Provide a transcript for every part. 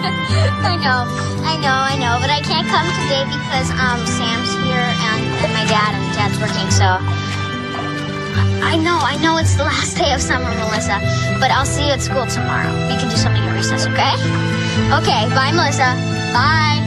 I know, but I can't come today because Sam's here and my dad's working, so I know it's the last day of summer, Melissa, but I'll see you at school tomorrow. We can do something at recess, okay? Okay, bye, Melissa. Bye.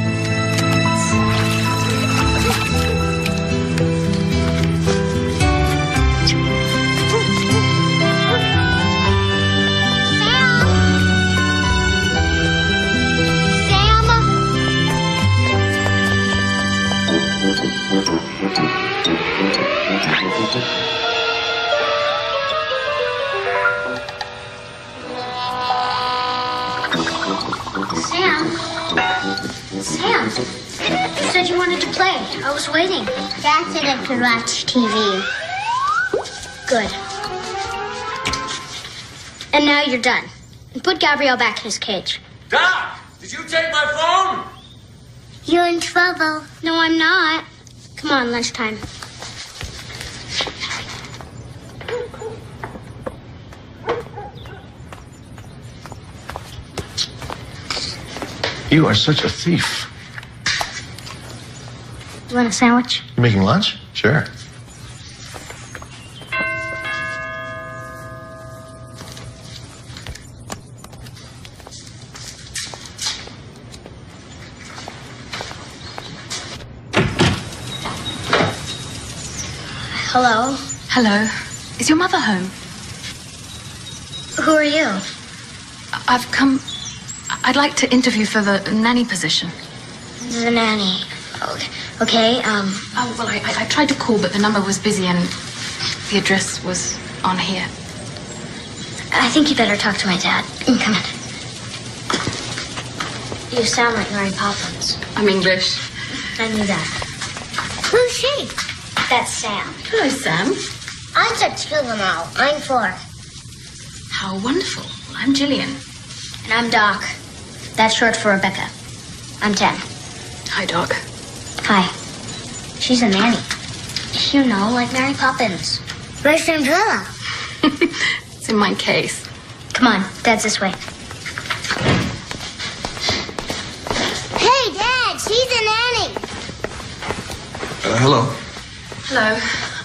Sam, you said you wanted to play. I was waiting. Dad said I could watch TV. Good. And now you're done. And put Gabrielle back in his cage. Doc, did you take my phone? You're in trouble. No, I'm not. Come on, lunchtime. You are such a thief. You want a sandwich? You making lunch? Sure. Hello? Hello. Is your mother home? Who are you? I've come... I'd like to interview for the nanny position. The nanny. Okay, Oh, well, I tried to call, but the number was busy and the address was on here. I think you better talk to my dad. Come in. You sound like Mary Poppins. I'm English. I knew that. Who's she? That's Sam. Hello, Sam. I'm at juvenile. I'm 4. How wonderful. I'm Gillian. And I'm Doc. That's short for Rebecca. I'm 10. Hi, Doc. Hi. She's a nanny. You know, like Mary Poppins. Where's Cinderella? It's in my case. Come on, Dad's this way. Hey, Dad, she's a nanny. Hello. Hello.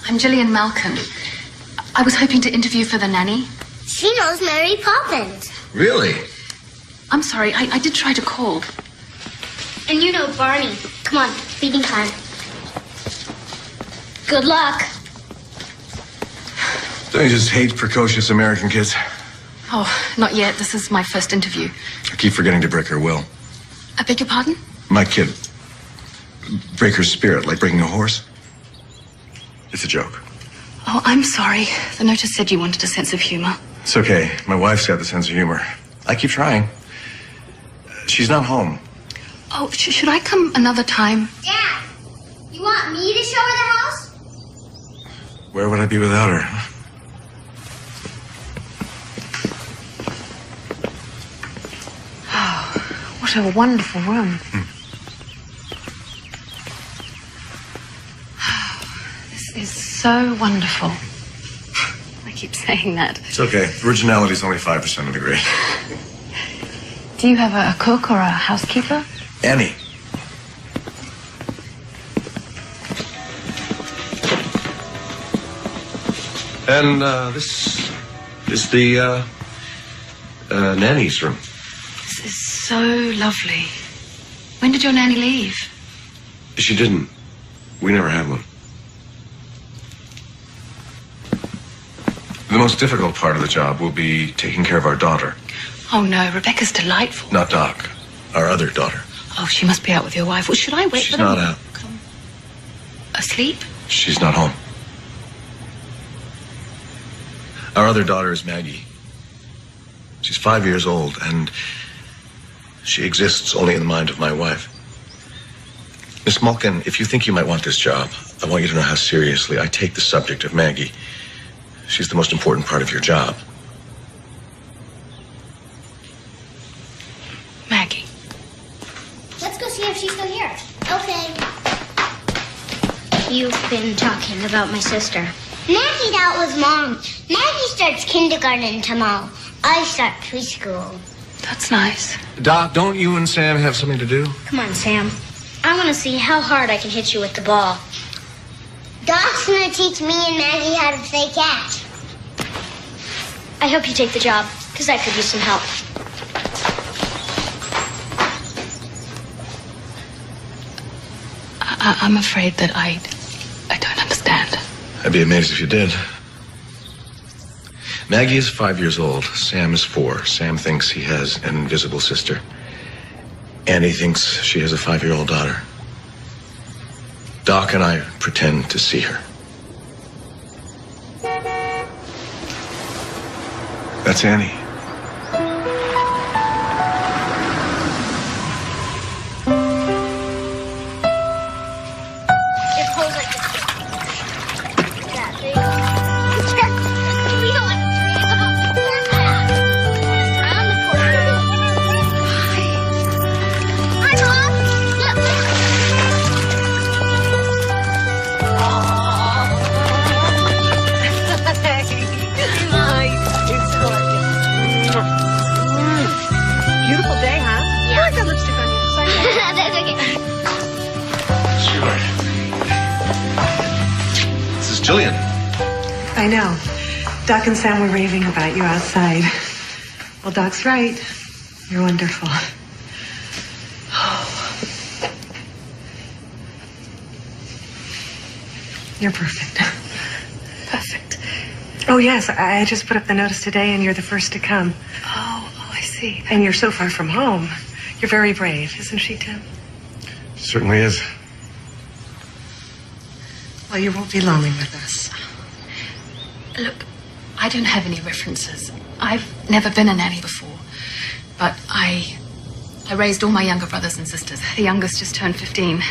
I'm Gillian Malcolm. I was hoping to interview for the nanny. She knows Mary Poppins. Really? I'm sorry, I did try to call. And you know Barney. Come on, feeding time. Good luck. Don't you just hate precocious American kids? Oh, not yet. This is my first interview. I keep forgetting to break her will. I beg your pardon? My kid. Break her spirit, like breaking a horse. It's a joke. Oh, I'm sorry. The notice said you wanted a sense of humor. It's okay. My wife's got the sense of humor. I keep trying. She's not home. Oh, should I come another time? Dad, you want me to show her the house? Where would I be without her? Oh, what a wonderful room. This is so wonderful. I keep saying that. It's okay. Originality's only 5% of the grade. Do you have a cook or a housekeeper? Annie. And this is the nanny's room. This is so lovely. When did your nanny leave? She didn't. We never had one. The most difficult part of the job will be taking care of our daughter. Oh, no. Rebecca's delightful. Not Doc. Our other daughter. Oh, she must be out with your wife. Well, should I wait She's for them? not out. Asleep? She's not home. Our other daughter is Maggie. She's 5 years old, and she exists only in the mind of my wife. Miss Malkin, if you think you might want this job, I want you to know how seriously I take the subject of Maggie. She's the most important part of your job. Maggie. Let's go see if she's still here. Okay. You've been talking about my sister. Maggie's out with Mom. Maggie starts kindergarten tomorrow. I start preschool. That's nice. Doc, don't you and Sam have something to do? Come on, Sam. I want to see how hard I can hit you with the ball. Doc's gonna teach me and Maggie how to play catch. I hope you take the job, because I could use some help. I'm afraid that I don't understand. I'd be amazed if you did. Maggie is 5 years old. Sam is 4. Sam thinks he has an invisible sister. Annie thinks she has a 5-year-old daughter. Doc and I pretend to see her. That's Annie. Just hold like this. Yeah, there you go. We don't want to around the court. Hi, Mom. Beautiful day, huh? Yeah. I like that lipstick on you. Sorry. That's okay. Sure. This is Jillian. I know. Doc and Sam were raving about you outside. Well, Doc's right. You're wonderful. You're perfect. Perfect. Oh, yes. I just put up the notice today, and you're the first to come. Oh, I see. And you're so far from home. You're very brave, isn't she, Tim? Certainly is. Well, you won't be lonely with us. Look, I don't have any references. I've never been a nanny before. But I raised all my younger brothers and sisters. The youngest just turned 15.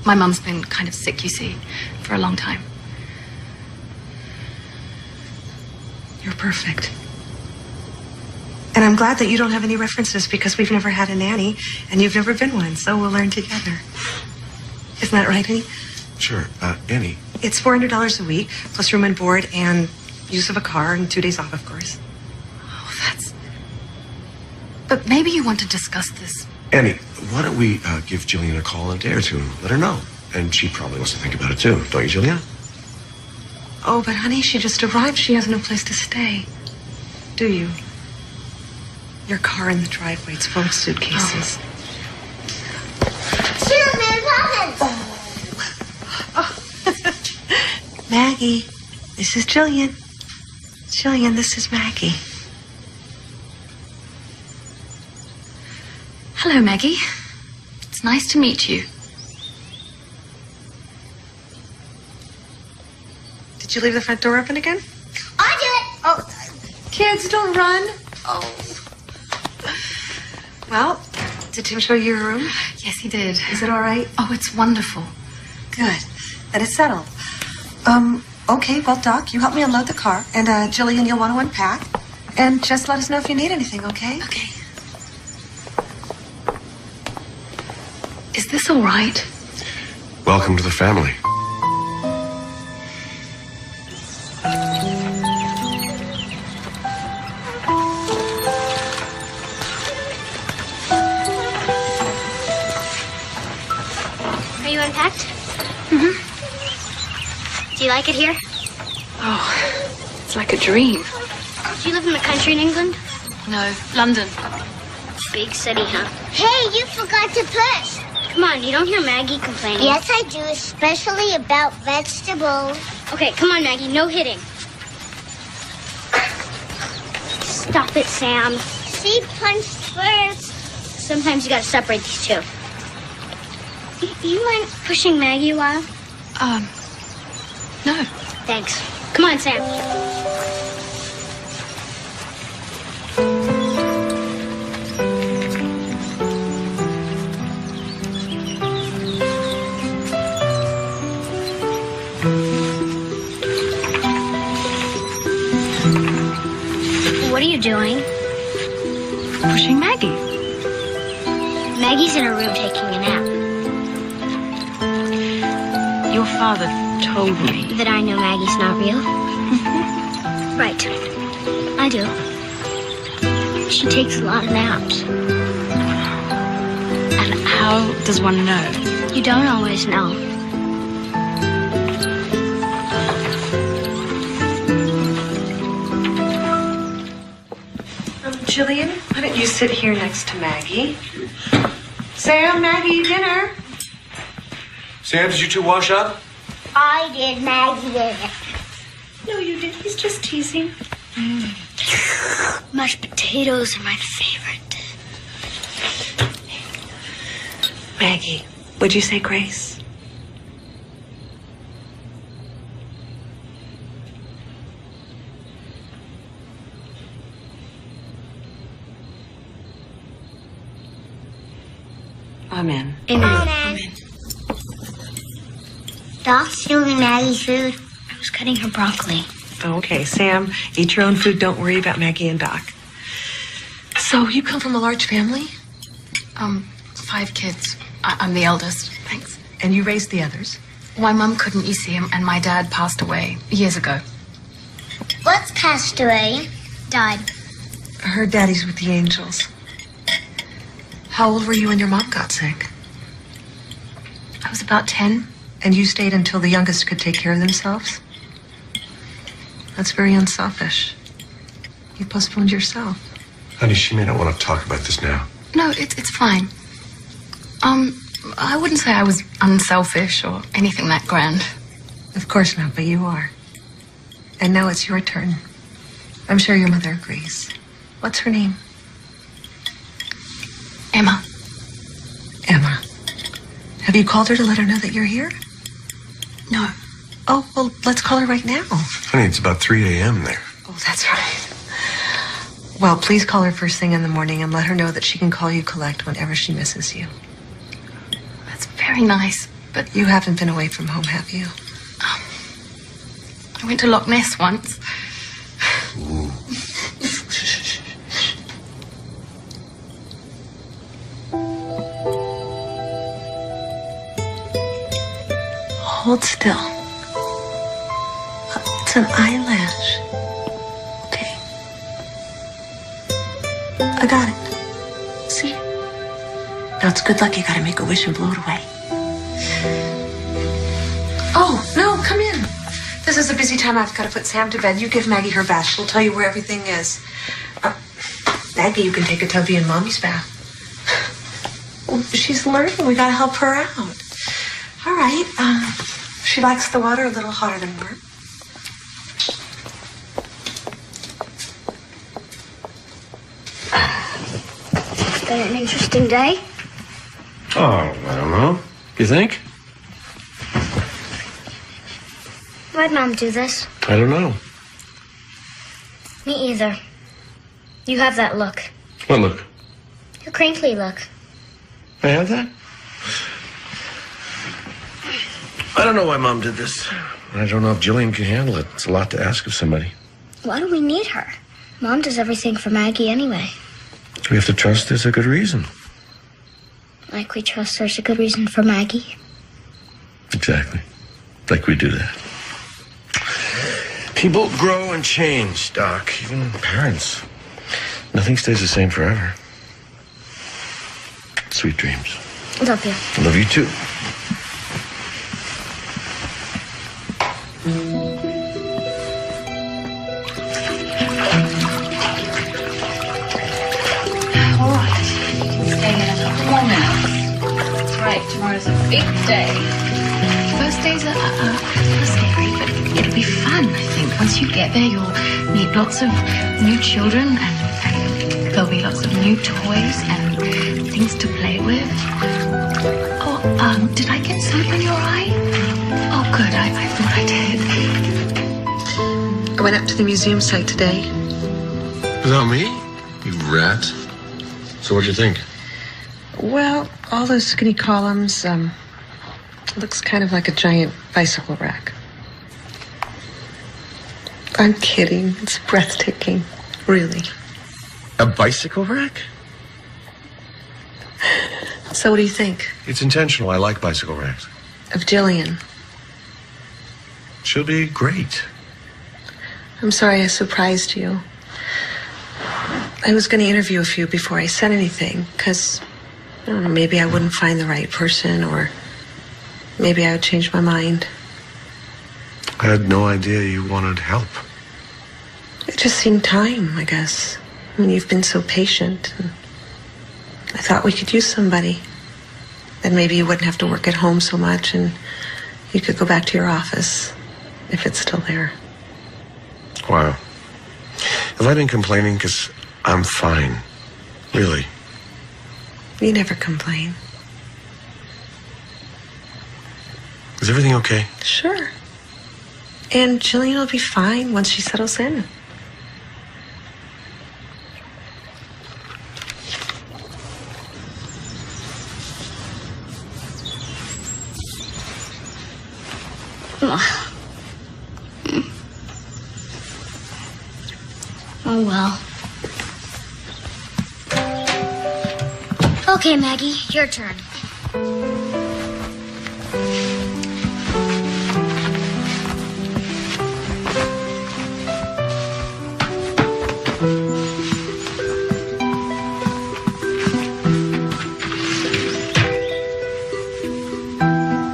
My mum's been kind of sick, you see, for a long time. You're perfect. And I'm glad that you don't have any references because we've never had a nanny and you've never been one, so we'll learn together. Isn't that right, Annie? Sure. Annie. It's $400 a week, plus room and board and use of a car and 2 days off, of course. Oh, that's... But maybe you want to discuss this. Annie, why don't we give Jillian a call in a day or two and let her know? And she probably wants to think about it too, don't you, Jillian? Oh, but honey, she just arrived. She has no place to stay. Do you? Your car in the driveway. It's full of suitcases. Cheers, Mary Poppins. Maggie, this is Jillian. Jillian, this is Maggie. Hello, Maggie. It's nice to meet you. Did you leave the front door open again? I'll do it. Oh, kids, don't run. Oh. Well, did Tim show you your room? Yes, he did. Is it all right? Oh, it's wonderful. Good. Then it's settled. Okay, well, Doc, you help me unload the car. And, Jillian, you'll want to unpack. And just let us know if you need anything, okay? Okay. Is this all right? Welcome to the family. Are you unpacked? Mm-hmm. Do you like it here? Oh, it's like a dream. Do you live in the country in England? No, London. Big city, huh? Hey, you forgot to push. Come on, you don't hear Maggie complaining. Yes, I do, especially about vegetables. Okay, come on, Maggie, no hitting. Stop it, Sam. She punched first. Sometimes you gotta separate these two. You mind pushing Maggie a while? No. Thanks. Come on, Sam. What are you doing? Pushing Maggie. Maggie's in her room taking a nap. Your father told me. That I know Maggie's not real? Right. I do. She takes a lot of naps. And how does one know? You don't always know. Jillian, why don't you sit here next to Maggie? Sam, Maggie, dinner. Sam, did you two wash up? I did, Maggie did it. No, you did. He's just teasing. Mashed potatoes are my favorite. Maggie, would you say grace? Amen. Amen. Doc's stealing Maggie's food. I was cutting her broccoli. Okay, Sam, eat your own food. Don't worry about Maggie and Doc. So, you come from a large family? 5 kids. I'm the eldest. Thanks. And you raised the others? My mum couldn't, you see, and my dad passed away years ago. What's passed away? Died. Her daddy's with the angels. How old were you when your mom got sick? I was about 10. And you stayed until the youngest could take care of themselves? That's very unselfish. You postponed yourself. Honey, she may not want to talk about this now. No, it's fine. I wouldn't say I was unselfish or anything that grand. Of course not, but you are. And now it's your turn. I'm sure your mother agrees. What's her name? Emma. Emma. Have you called her to let her know that you're here? No. Oh, well, let's call her right now. Honey, it's about 3 a.m. there. Oh, that's right. Well, please call her first thing in the morning and let her know that she can call you collect whenever she misses you. That's very nice, but You haven't been away from home, have you? I went to Loch Ness once. Ooh. Hold still. It's an eyelash. Okay. I got it. See? Now it's good luck. You gotta make a wish and blow it away. Oh, no, come in. This is a busy time. I've got to put Sam to bed. You give Maggie her bath. She'll tell you where everything is. Maggie, you can take a tubby in Mommy's bath. Well, she's learning. We gotta help her out. All right. She likes the water a little hotter than warm. It's been an interesting day. Oh, I don't know. You think? Why'd Mom do this? I don't know. Me either. You have that look. What look? Your crinkly look. I have that? I don't know why Mom did this. I don't know if Jillian can handle it. It's a lot to ask of somebody. Why do we need her? Mom does everything for Maggie anyway. We have to trust there's a good reason. Like we trust there's a good reason for Maggie. Exactly. Like we do that. People grow and change, Doc. Even parents. Nothing stays the same forever. Sweet dreams. Love you. I love you too. All right. You can stay in a couple more minutes. That's right. Tomorrow's a big day. First day's a scary, but it'll be fun, I think. Once you get there, you'll meet lots of new children, and there'll be lots of new toys and things to play with. Oh, did I get soap in your eye? Oh, good. I thought I did. I went up to the museum site today. Without me? You rat. So what'd you think? Well, all those skinny columns, looks kind of like a giant bicycle rack. I'm kidding. It's breathtaking. Really. A bicycle rack? So what do you think? It's intentional. I like bicycle racks. Of Jillian? She'll be great. I'm sorry I surprised you. I was going to interview a few before I said anything, because, I don't know, maybe I wouldn't find the right person, or maybe I would change my mind. I had no idea you wanted help. It just seemed time, I guess. I mean, you've been so patient. And I thought we could use somebody. Then maybe you wouldn't have to work at home so much, and you could go back to your office, if it's still there. Wow. Have I been complaining? Because I'm fine. Really. You never complain. Is everything okay? Sure. And Jillian will be fine once she settles in. Oh, well. Okay, Maggie, your turn.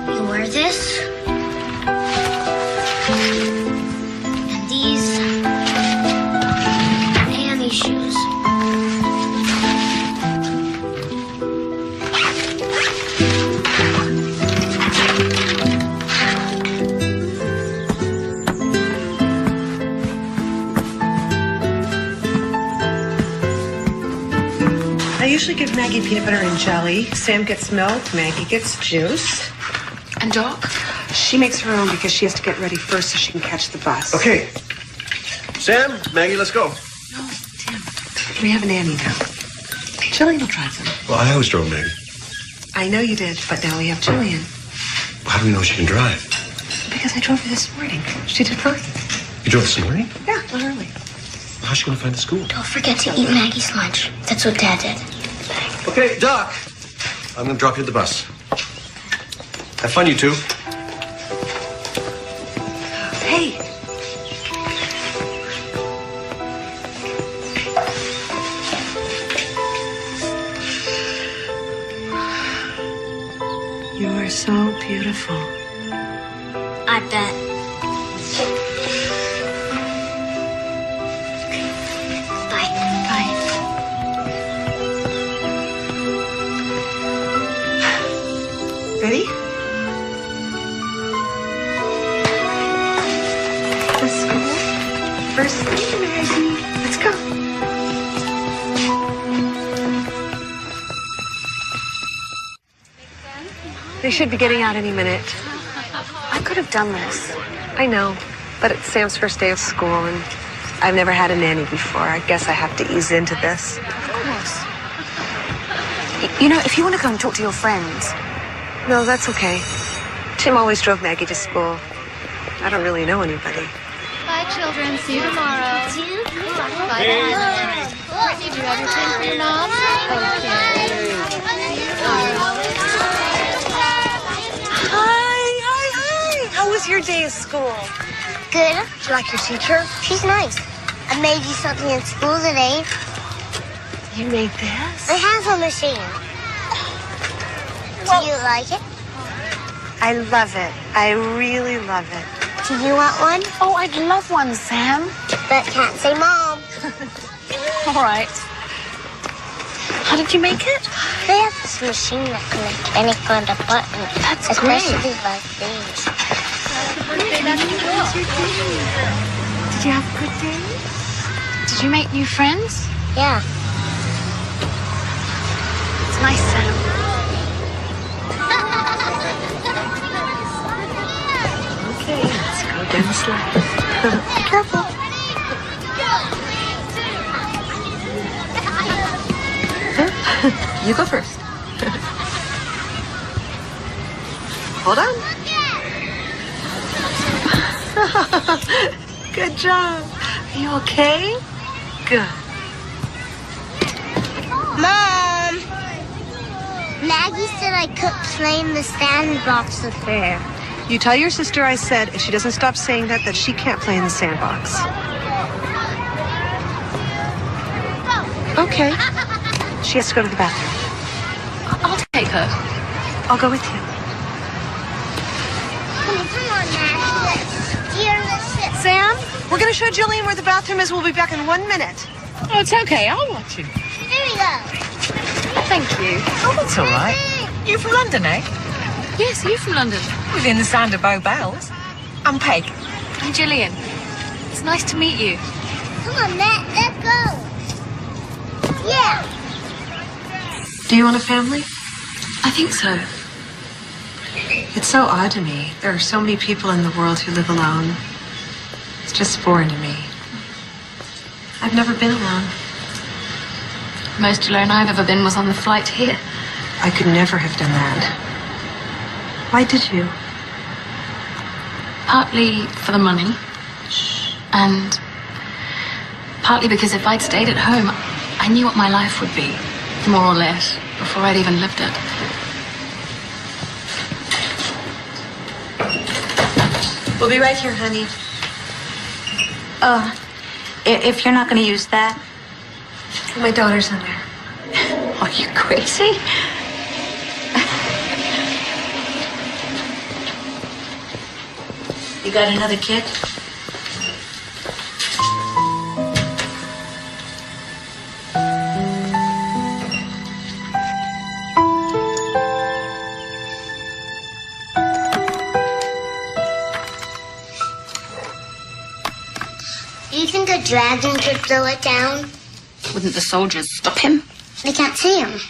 You wear this. And these. And these shoes. I usually give Maggie peanut butter and jelly. Sam gets milk. Maggie gets juice. And Doc? She makes her own because she has to get ready first so she can catch the bus. Okay. Sam, Maggie, let's go. No, Tim. We have a nanny now. Jillian will drive them. Well, I always drove Maggie. I know you did, but now we have Jillian. How do we know she can drive? Because I drove her this morning. She did fine. You drove this morning? Yeah, not early. Well, how's she going to find the school? Don't forget to eat Maggie's lunch. That's what Dad did. Okay, Doc. I'm going to drop you at the bus. Have fun, you two. Hey. You are so beautiful. I bet. Bye. Bye. Ready? Let's go. First thing, Maggie. Let's go. They should be getting out any minute. I could have done this. I know, but it's Sam's first day of school, and I've never had a nanny before. I guess I have to ease into this. Of course. You know, if you want to go and talk to your friends. No, that's okay. Tim always drove Maggie to school. I don't really know anybody. Bye, children. See you tomorrow. See you? Bye. Brittany, do you have your pen for your mom? Hi. How was your day of school? Good. Did you like your teacher? She's nice. I made you something in school today. You made this? It has a machine. Do you like it? I love it. I really love it. Do you want one? Oh, I'd love one, Sam. But can't say mom. All right. How did you make it? They have this machine that can make any kind of button. That's especially like these. Did you have a good day? Did you make new friends? Yeah. It's nice, Sam. Okay, let's go down the slide. Careful. You go first. Hold on. Good job. Are you okay? Good. Mom! Maggie said I could play in the sandbox with her. You tell your sister I said if she doesn't stop saying that she can't play in the sandbox. Okay. She has to go to the bathroom. I'll take her. I'll go with you. Come on, Maggie. Here, let's sit. Sam, we're going to show Jillian where the bathroom is. We'll be back in 1 minute. Oh, it's okay. I'll watch him. Here we go. Thank you. Oh, that's all right. You from London, eh? Yes, are you from London? Within the sound of Bow Bells. I'm Peg. I'm Gillian. It's nice to meet you. Come on, Matt, let's go. Yeah. Do you want a family? I think so. It's so odd to me. There are so many people in the world who live alone. It's just foreign to me. I've never been alone. Most alone I've ever been was on the flight here. I could never have done that. Why did you? Partly for the money. And partly because if I'd stayed at home, I knew what my life would be, more or less, before I'd even lived it. We'll be right here, honey. If you're not going to use that. My daughter's in there. Are you crazy? You got another kid? Do you think a dragon could blow it down? Wouldn't the soldiers stop him? They can't see him.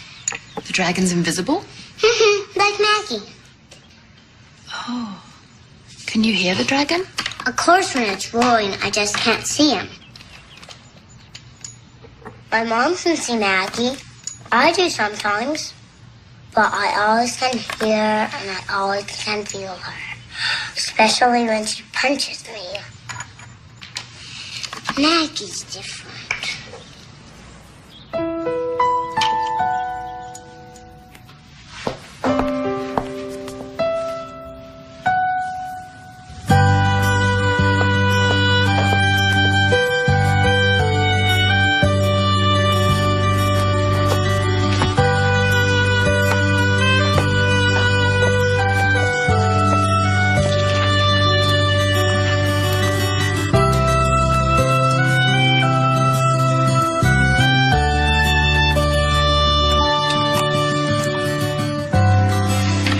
The dragon's invisible? Like Maggie. Oh. Can you hear the dragon? Of course, when it's roaring, I just can't see him. My mom can see Maggie. I do sometimes. But I always can hear and I always can feel her. Especially when she punches me. Maggie's different.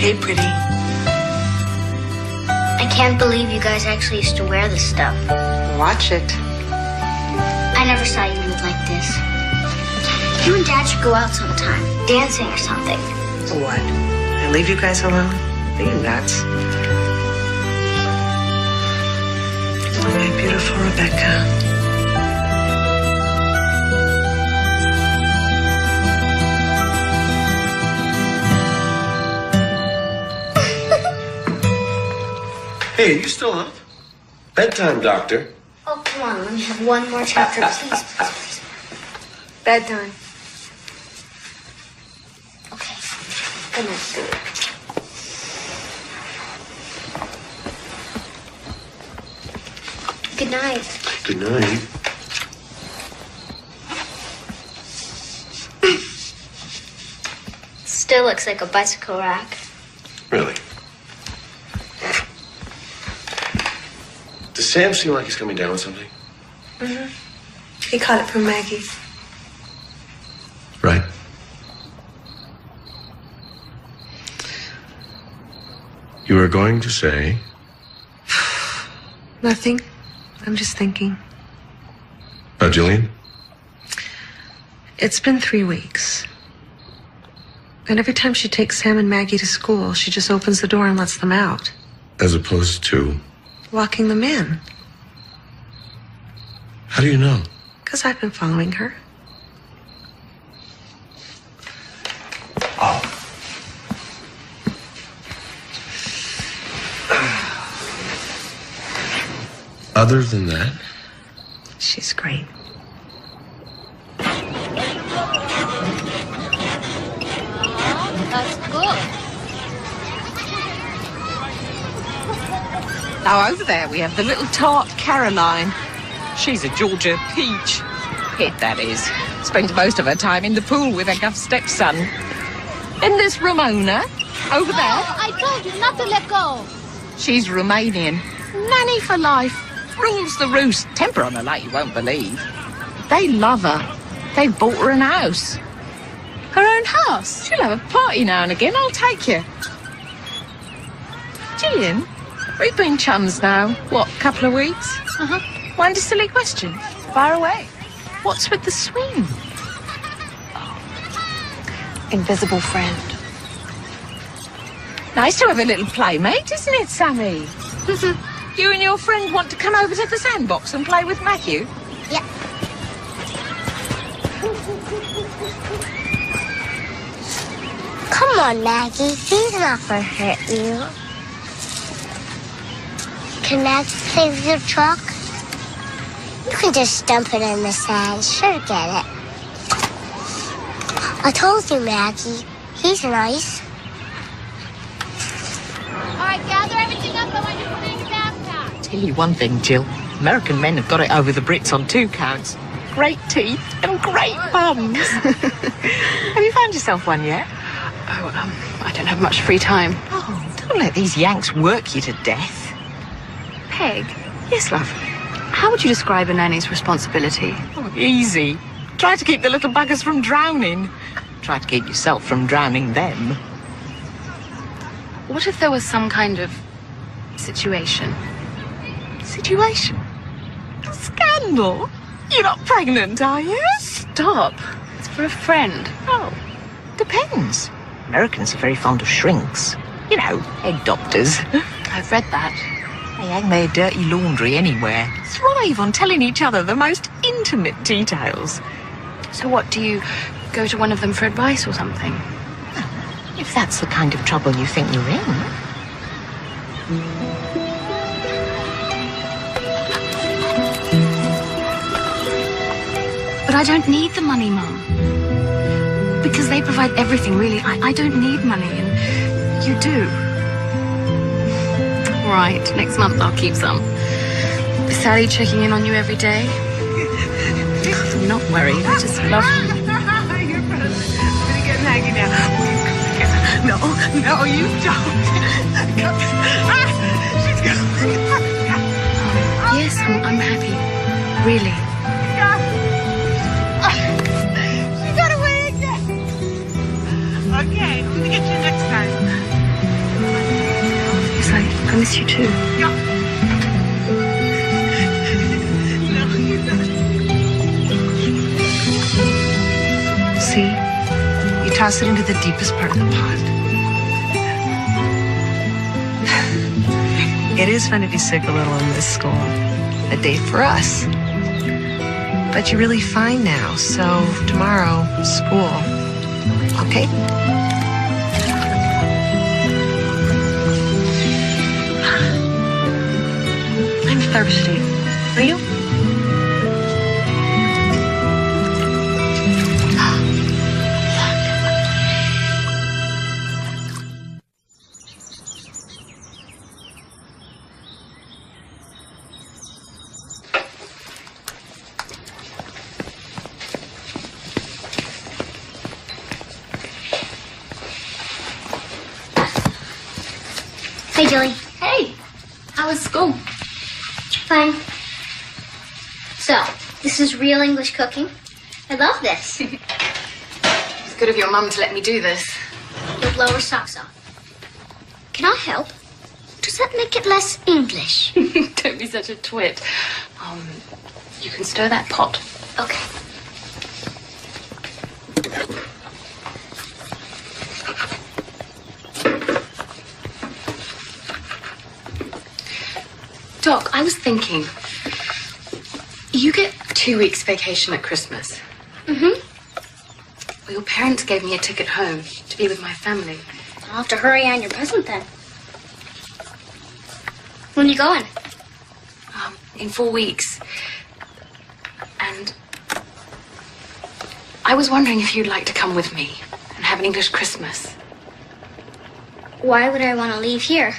Hey, pretty. I can't believe you guys actually used to wear this stuff. Watch it. I never saw you move like this. You and Dad should go out sometime, dancing or something. What? I leave you guys alone? Are you nuts? My beautiful Rebecca. Hey, are you still up? Bedtime, doctor. Oh, come on, let me have one more chapter, please, please, please. Bedtime. Okay, good night. Good night. Good night. Still looks like a bicycle rack. Really? Does Sam seem like he's coming down with something? Mm-hmm. He caught it from Maggie. Right. You were going to say? Nothing. I'm just thinking. About Jillian? It's been 3 weeks. And every time she takes Sam and Maggie to school, she just opens the door and lets them out. As opposed to? Locking them in. How do you know? Because I've been following her. Other than that? She's great. That's good. Now, over there we have the little tart Caroline. She's a Georgia peach. Kid, that is. Spends most of her time in the pool with her Guff stepson. Then there's Ramona, over there. Oh, I told you not to let go. She's Romanian. Nanny for life. Rules the roost. Temper on her like you won't believe. They love her. They've bought her an house. Her own house? She'll have a party now and again. I'll take you. Gillian, we've been chums now, what, couple of weeks? Uh-huh. Mind a silly question? Fire away. What's with the swing? Invisible friend. Nice to have a little playmate, isn't it, Sammy? You and your friend want to come over to the sandbox and play with Matthew? Yeah. Come on, Maggie. He's not gonna hurt you. Can Maggie play with your truck? You can just dump it in the sand. Sure, get it. I told you, Maggie. He's nice. All right, gather everything up. I want you to put it in your backpack. Tell you one thing, Jill. American men have got it over the Brits on 2 counts. Great teeth and great bums. Have you found yourself one yet? Oh, I don't have much free time. Oh, don't let these Yanks work you to death. Peg, Yes, love. how would you describe a nanny's responsibility? Oh, easy. Try to keep the little buggers from drowning. Try to keep yourself from drowning them. What if there was some kind of situation? Situation? Scandal? You're not pregnant, are you? Stop. It's for a friend. Oh, depends. Americans are very fond of shrinks. You know, egg doctors. I've read that. They hang their dirty laundry anywhere. Thrive on telling each other the most intimate details. So what, do you go to one of them for advice or something? If that's the kind of trouble you think you're in. But I don't need the money, Mum. Because they provide everything, really. I don't need money, and you do. Right, next month I'll keep some. Is Sally checking in on you every day? I'm not worried, I just love you. You're perfect. I'm gonna get Maggie now. No, you don't. She's going. Yes, I'm happy. Really. She got away again. Okay, I'm gonna get you next time. Yes, I miss you too. Yeah. No, you're not. See? You toss it into the deepest part of the pond. It is fun to be sick a little in this school. A date for us. But you're really fine now, so tomorrow, school. Okay? I'm thirsty. Are you? Hey, Julie. Hey, how was school? Fine. So, this is real English cooking. I love this. It's good of your mum to let me do this. You'll blow her socks off. Can I help? Does that make it less English? Don't be such a twit. You can stir that pot. Okay. Doc, I was thinking, you get 2 weeks vacation at Christmas. Mm-hmm. Well, your parents gave me a ticket home to be with my family. I'll have to hurry on your present then. When are you going? In 4 weeks. And I was wondering if you'd like to come with me and have an English Christmas. Why would I want to leave here?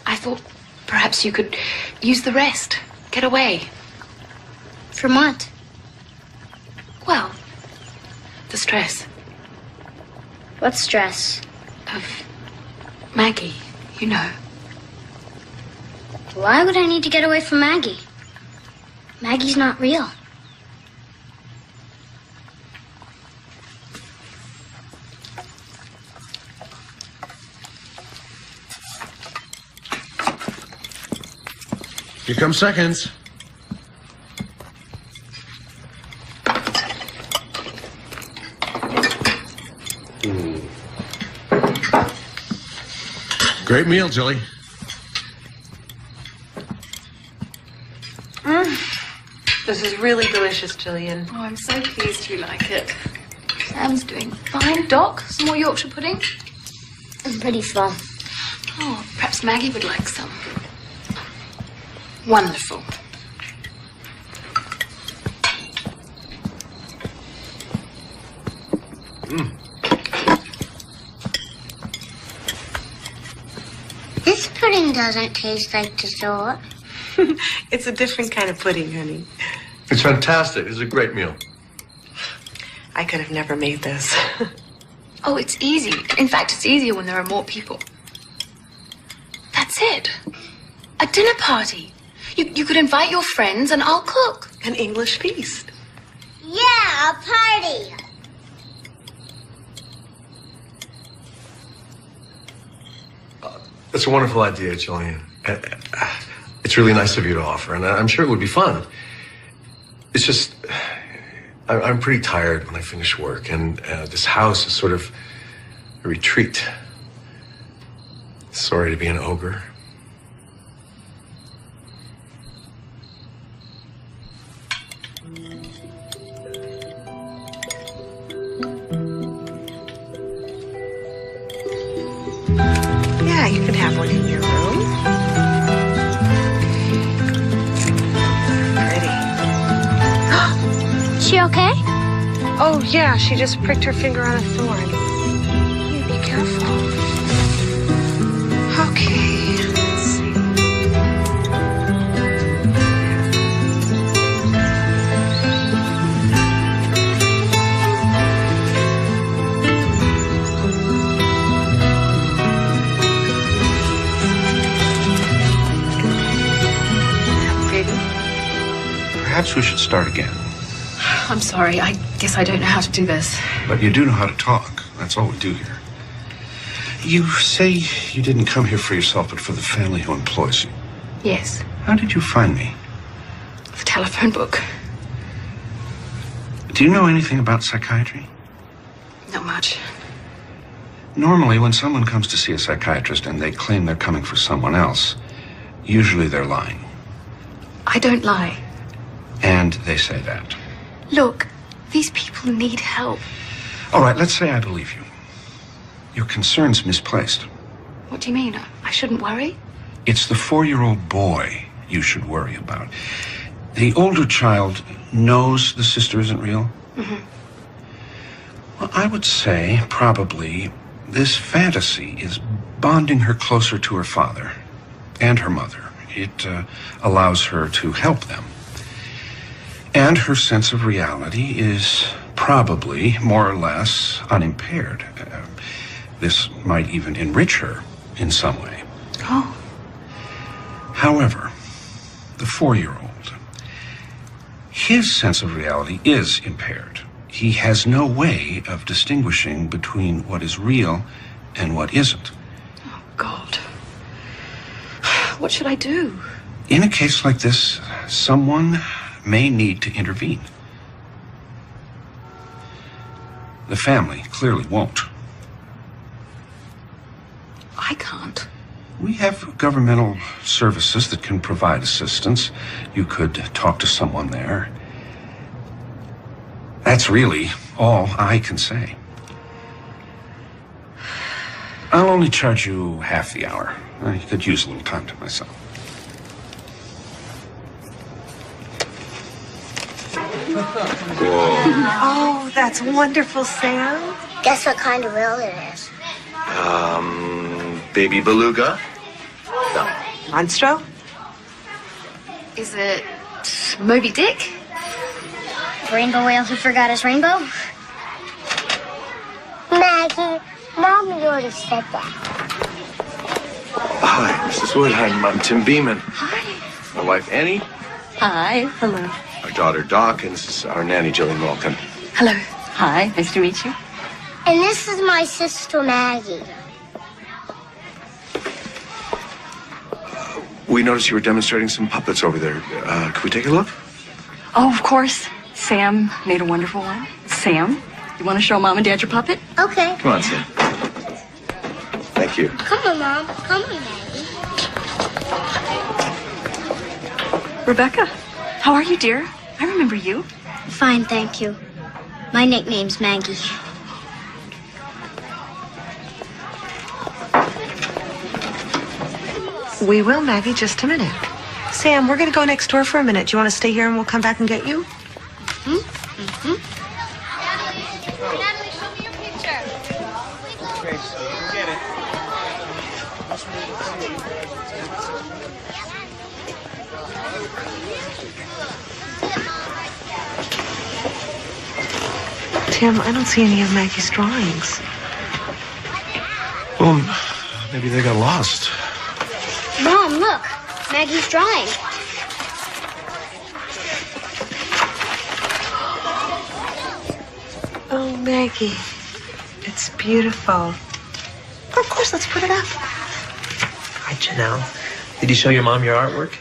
I thought perhaps you could use the rest. Get away. From what? Well, the stress What stress? of Maggie, you know. Why would I need to get away from Maggie? Maggie's not real. Here come seconds. Great meal, Jilly. This is really delicious, Jillian. Oh, I'm so pleased you like it. Sam's doing fine. Doc, some more Yorkshire pudding? I'm pretty full. Oh, perhaps Maggie would like some. Wonderful. This pudding doesn't taste like dessert. It's a different kind of pudding, honey. It's fantastic. It's a great meal. I could have never made this. Oh, it's easy. In fact, it's easier when there are more people. That's it. A dinner party. You could invite your friends and I'll cook. An English feast. Yeah, a party. It's a wonderful idea, Jillian. It's really nice of you to offer, and I'm sure it would be fun. It's just, I'm pretty tired when I finish work, and this house is sort of a retreat. Sorry to be an ogre. Yeah, you can have one in your room. Pretty. She okay? Oh, yeah, she just pricked her finger on a thorn. You be careful. Okay, let's see. Perhaps we should start again. I'm sorry. I guess I don't know how to do this. But you do know how to talk. That's all we do here. You say you didn't come here for yourself, but for the family who employs you. Yes. How did you find me? The telephone book. Do you know anything about psychiatry? Not much. Normally, when someone comes to see a psychiatrist and they claim they're coming for someone else, usually they're lying. I don't lie. And they say that. Look, these people need help. All right, let's say I believe you. Your concern's misplaced. What do you mean? I shouldn't worry? It's the 4-year-old boy you should worry about. The older child knows the sister isn't real? Mm-hmm. Well, I would say probably this fantasy is bonding her closer to her father and her mother. It allows her to help them. And her sense of reality is probably more or less unimpaired. This might even enrich her in some way. Oh. However, the 4-year-old, his sense of reality is impaired. He has no way of distinguishing between what is real and what isn't. Oh, God. What should I do? In a case like this, someone may need to intervene. The family clearly won't. I can't. We have governmental services that can provide assistance. You could talk to someone there. That's really all I can say. I'll only charge you half the hour. I could use a little time to myself. Oh, that's wonderful, Sam. Guess what kind of whale it is? Baby beluga? No. Monstro? Is it Moby Dick? Rainbow whale who forgot his rainbow? Maggie, Mom already said that. Hi, Mrs. Wood. I'm Tim Beeman. Hi. My wife, Annie. Hi. Hello. Our daughter, Doc. And this is our nanny, Jillian Malkin. Hello. Hi. Nice to meet you. And this is my sister Maggie. We noticed you were demonstrating some puppets over there. Could we take a look? Oh, of course. Sam made a wonderful one. Sam, you want to show Mom and Dad your puppet? Okay. Come on, Sam. Thank you. Come on, Mom. Come on, Maggie. Rebecca, how are you, dear? I remember you. Fine, thank you. My nickname's Maggie. We will, Maggie. Just a minute. Sam, we're going to go next door for a minute. Do you want to stay here and we'll come back and get you? Mm-hmm. Natalie, show me your picture. Grace, you get it. Tim, I don't see any of Maggie's drawings. Well, maybe they got lost. Mom, look. Maggie's drawing. Oh, Maggie. It's beautiful. Of course, let's put it up. Hi, Janelle. Did you show your mom your artwork?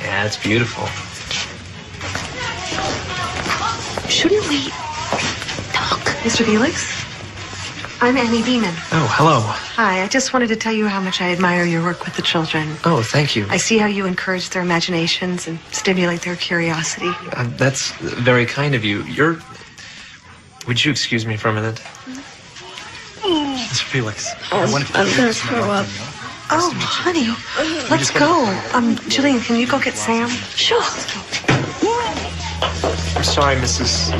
Yeah, it's beautiful. Shouldn't we talk? Mr. Felix? I'm Annie Beeman. Oh, hello. Hi, I just wanted to tell you how much I admire your work with the children. Oh, thank you. I see how you encourage their imaginations and stimulate their curiosity. That's very kind of you. Would you excuse me for a minute? Mr. Felix. I'm going to throw up. Oh, honey, let's go. Jillian, can you go get Sam? Sure. I'm sorry, Mrs.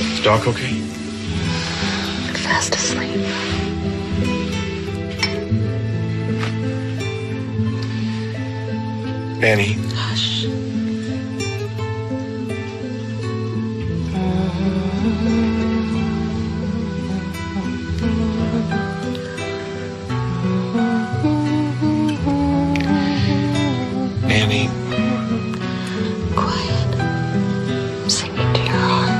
Is Doc okay? Fast asleep. Annie. Hush. Annie. Quiet. I'm singing to your heart.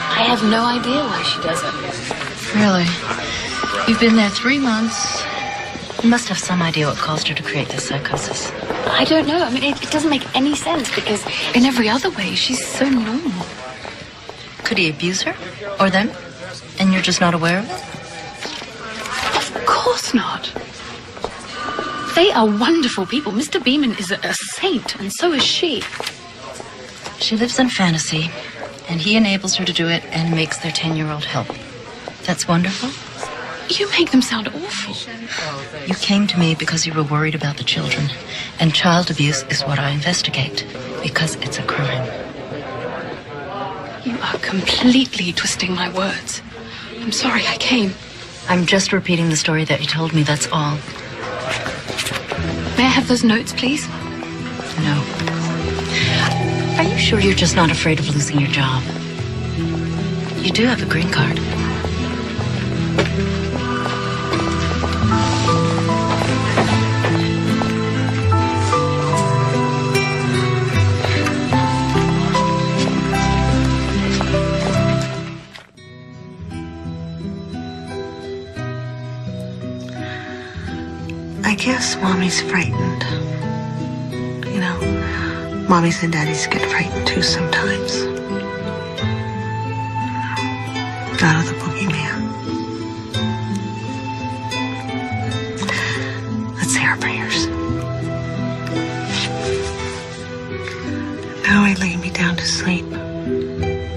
I have no idea why she does it. Really? You've been there 3 months. You must have some idea what caused her to create this psychosis. I don't know. I mean, it doesn't make any sense because in every other way, she's so normal. Could he abuse her? Or them? And you're just not aware of it? Of course not. They are wonderful people. Mr. Beeman is a saint, and so is she. She lives in fantasy, and he enables her to do it and makes their 10-year-old help. That's wonderful. You make them sound awful. You came to me because you were worried about the children, and child abuse is what I investigate, because it's a crime. You are completely twisting my words. I'm sorry I came. I'm just repeating the story that you told me, that's all. May I have those notes, please? No. Are you sure you're just not afraid of losing your job? You do have a green card. I guess Mommy's frightened. You know, Mommies and Daddies get frightened too sometimes. Not of the boogeyman. Let's say our prayers. Now I lay me down to sleep.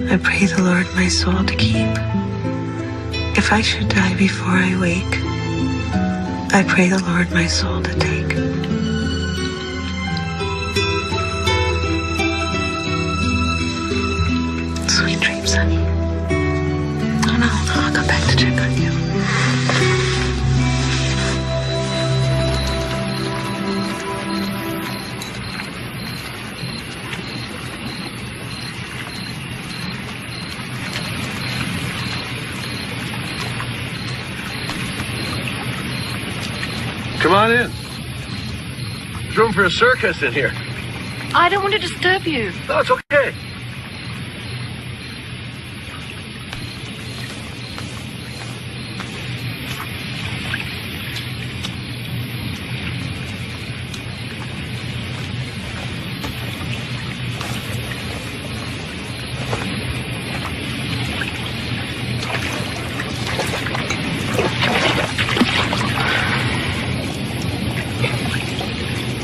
I pray the Lord my soul to keep. If I should die before I wake, I pray the Lord my soul to take. Sweet dreams, honey. Oh no, I'll come back to check on you. Come on in. There's room for a circus in here. I don't want to disturb you. No, it's okay.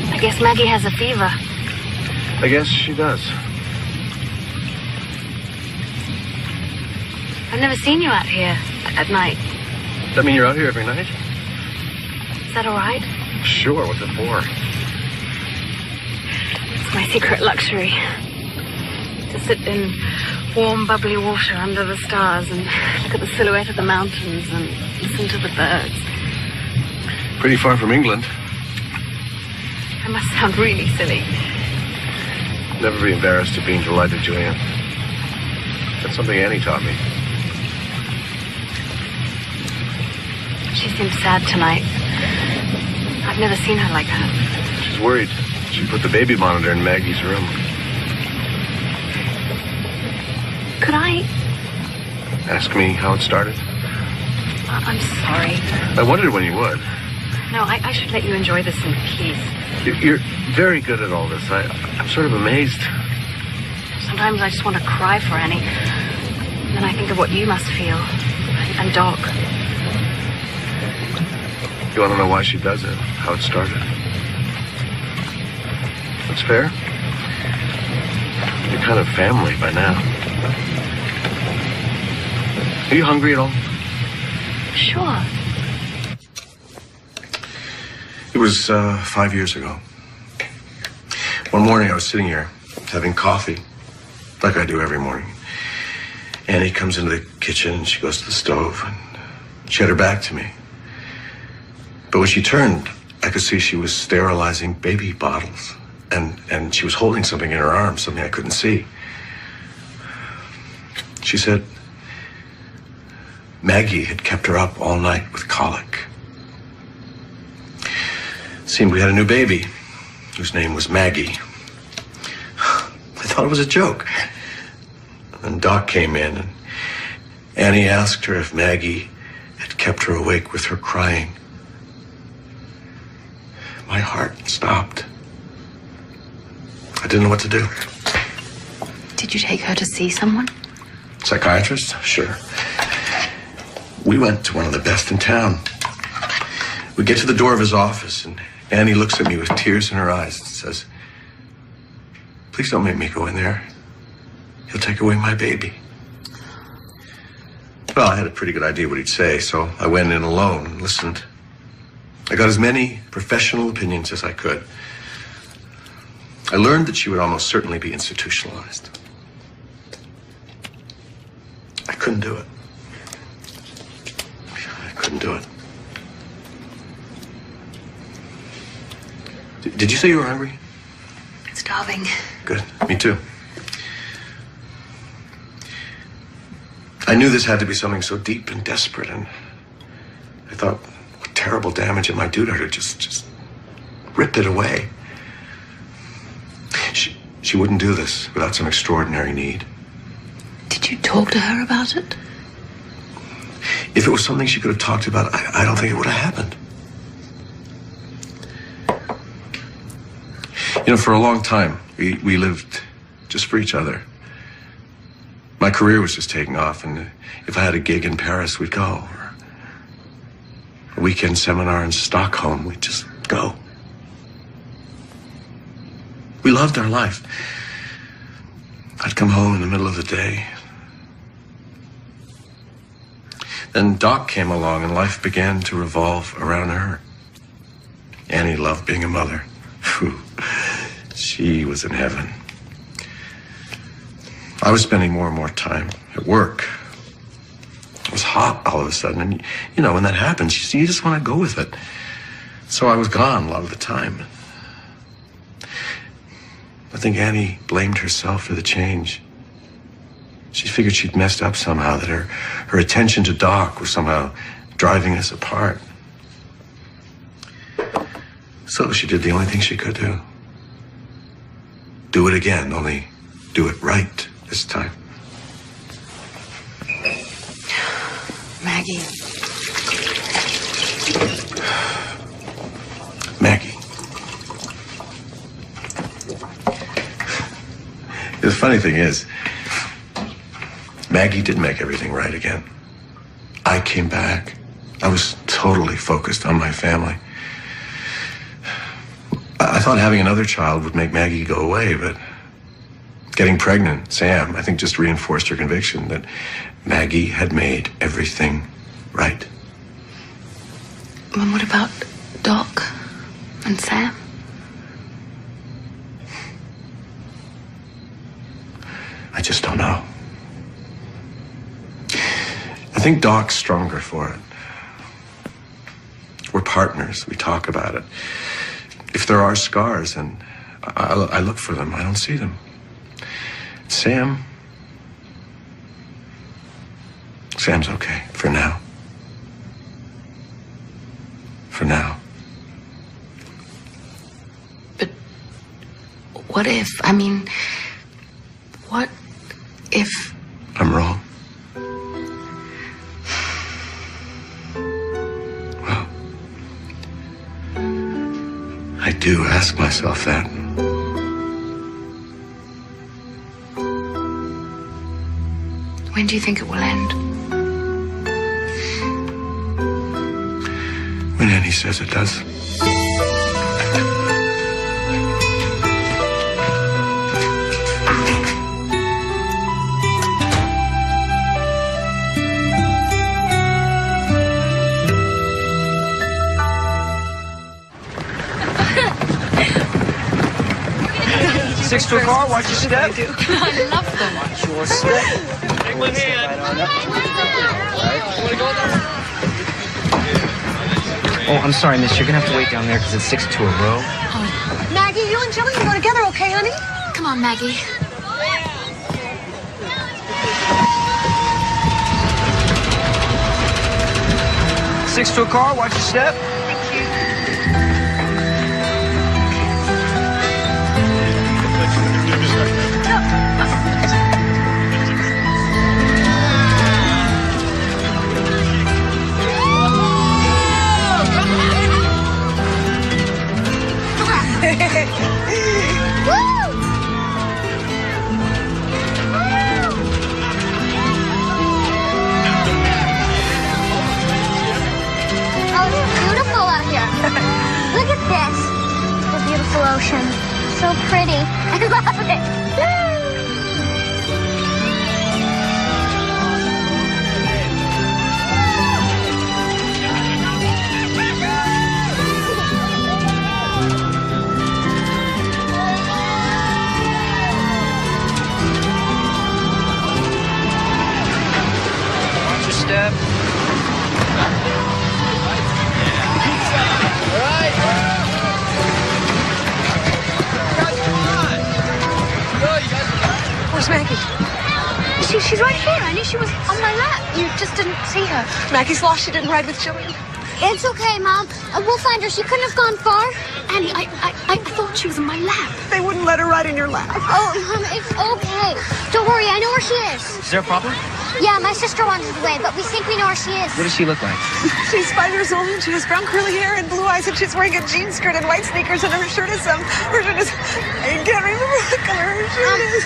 I guess Maggie has a fever. I guess she does. I've never seen you out here at night. Does that mean you're out here every night? Is that all right? Sure, what's it for? It's my secret luxury. To sit in warm, bubbly water under the stars and look at the silhouette of the mountains and listen to the birds. Pretty far from England. I must sound really silly. Never be embarrassed of being delighted, Julian. That's something Annie taught me. She seemed sad tonight. I've never seen her like that. She's worried. She put the baby monitor in Maggie's room. Could I? Ask me how it started? I'm sorry. I wondered when you would. No, I should let you enjoy this in peace. You're very good at all this. I'm sort of amazed. Sometimes I just want to cry for Annie. And then I think of what you must feel. And Doc. You want to know why she does it? How it started? That's fair. You're kind of family by now. Are you hungry at all? Sure. It was 5 years ago. One morning I was sitting here having coffee, like I do every morning. Annie comes into the kitchen, she goes to the stove, and she had her back to me. But when she turned, I could see she was sterilizing baby bottles. And she was holding something in her arms, something I couldn't see. She said Maggie had kept her up all night with colic. Seemed we had a new baby, whose name was Maggie. I thought it was a joke. And Doc came in, and Annie asked her if Maggie had kept her awake with her crying. My heart stopped. I didn't know what to do. Did you take her to see someone? Psychiatrist? Sure. We went to one of the best in town. We get to the door of his office, and Annie looks at me with tears in her eyes and says, "Please don't make me go in there. He'll take away my baby." Well, I had a pretty good idea what he'd say, so I went in alone and listened. I got as many professional opinions as I could. I learned that she would almost certainly be institutionalized. I couldn't do it. I couldn't do it. Did you say you were hungry? Starving. Good. Me too. I knew this had to be something so deep and desperate, and I thought, what terrible damage it might do to her to just rip it away. She wouldn't do this without some extraordinary need. Did you talk to her about it? If it was something she could have talked about, I don't think it would have happened. You know, for a long time, we lived just for each other. My career was just taking off, and if I had a gig in Paris, we'd go. Or a weekend seminar in Stockholm, we'd just go. We loved our life. I'd come home in the middle of the day. Then Doc came along and life began to revolve around her. Annie loved being a mother. Whew. She was in heaven. I was spending more and more time at work. It was hot all of a sudden. And, you know, when that happens, you just want to go with it. So I was gone a lot of the time. I think Annie blamed herself for the change. She figured she'd messed up somehow, that her attention to Doc was somehow driving us apart. So she did the only thing she could do. Do it again, only do it right this time. Maggie. Maggie. The funny thing is, Maggie did make everything right again. I came back. I was totally focused on my family. I thought having another child would make Maggie go away, but getting pregnant, Sam, I think just reinforced her conviction that Maggie had made everything right. And what about Doc and Sam? I just don't know. I think Doc's stronger for it. We're partners. We talk about it. If there are scars, and I look for them, I don't see them. Sam's okay for now. For now. But what if, what if... I'm wrong? Well, I do ask myself that. When do you think it will end? When Annie says it does. Six to a car, watch your step. I love them. Watch your step. Take my hand. Oh, I'm sorry, miss. You're gonna have to wait down there because it's 6 to a row. Oh. Maggie, you and Jillian go together, okay, honey? Come on, Maggie. Six to a car, watch your step. Look at this. The beautiful ocean. So pretty. I love it. Watch your step. Where's Maggie? She's right here. I knew she was on my lap. You just didn't see her. Maggie's lost. She didn't ride with Jillian. It's okay, Mom. We'll find her. She couldn't have gone far. Annie, I thought she was on my lap. They wouldn't let her ride in your lap. Oh, Mom, it's okay. Don't worry. I know where she is. Is there a problem? Yeah, my sister wandered away, but we think we know where she is. What does she look like? She's 5 years old and she has brown curly hair and blue eyes and she's wearing a jean skirt and white sneakers and her shirt is I can't remember what color her shirt is.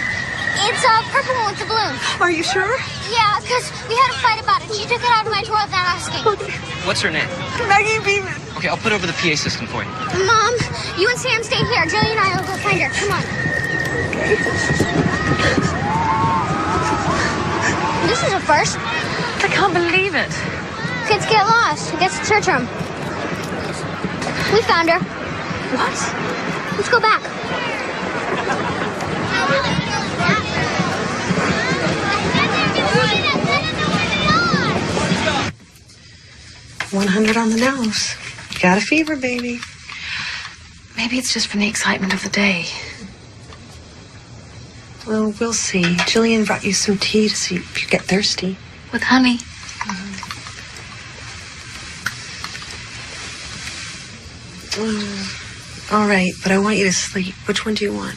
It's purple one with the balloon. Are you sure? Yeah, because we had a fight about it. She took it out of my drawer without asking. What's her name? Maggie Beeman. Okay, I'll put over the PA system for you. Mom, you and Sam stay here. Jillian and I will go find her. Come on. Okay. This is a first. I can't believe it. kids get lost. Who gets to search room? We found her. What? Let's go back. $100 on the nose. Got a fever, baby. Maybe it's just from the excitement of the day. Well, we'll see. Jillian brought you some tea to see if you get thirsty. With honey. All right, but I want you to sleep. Which one do you want?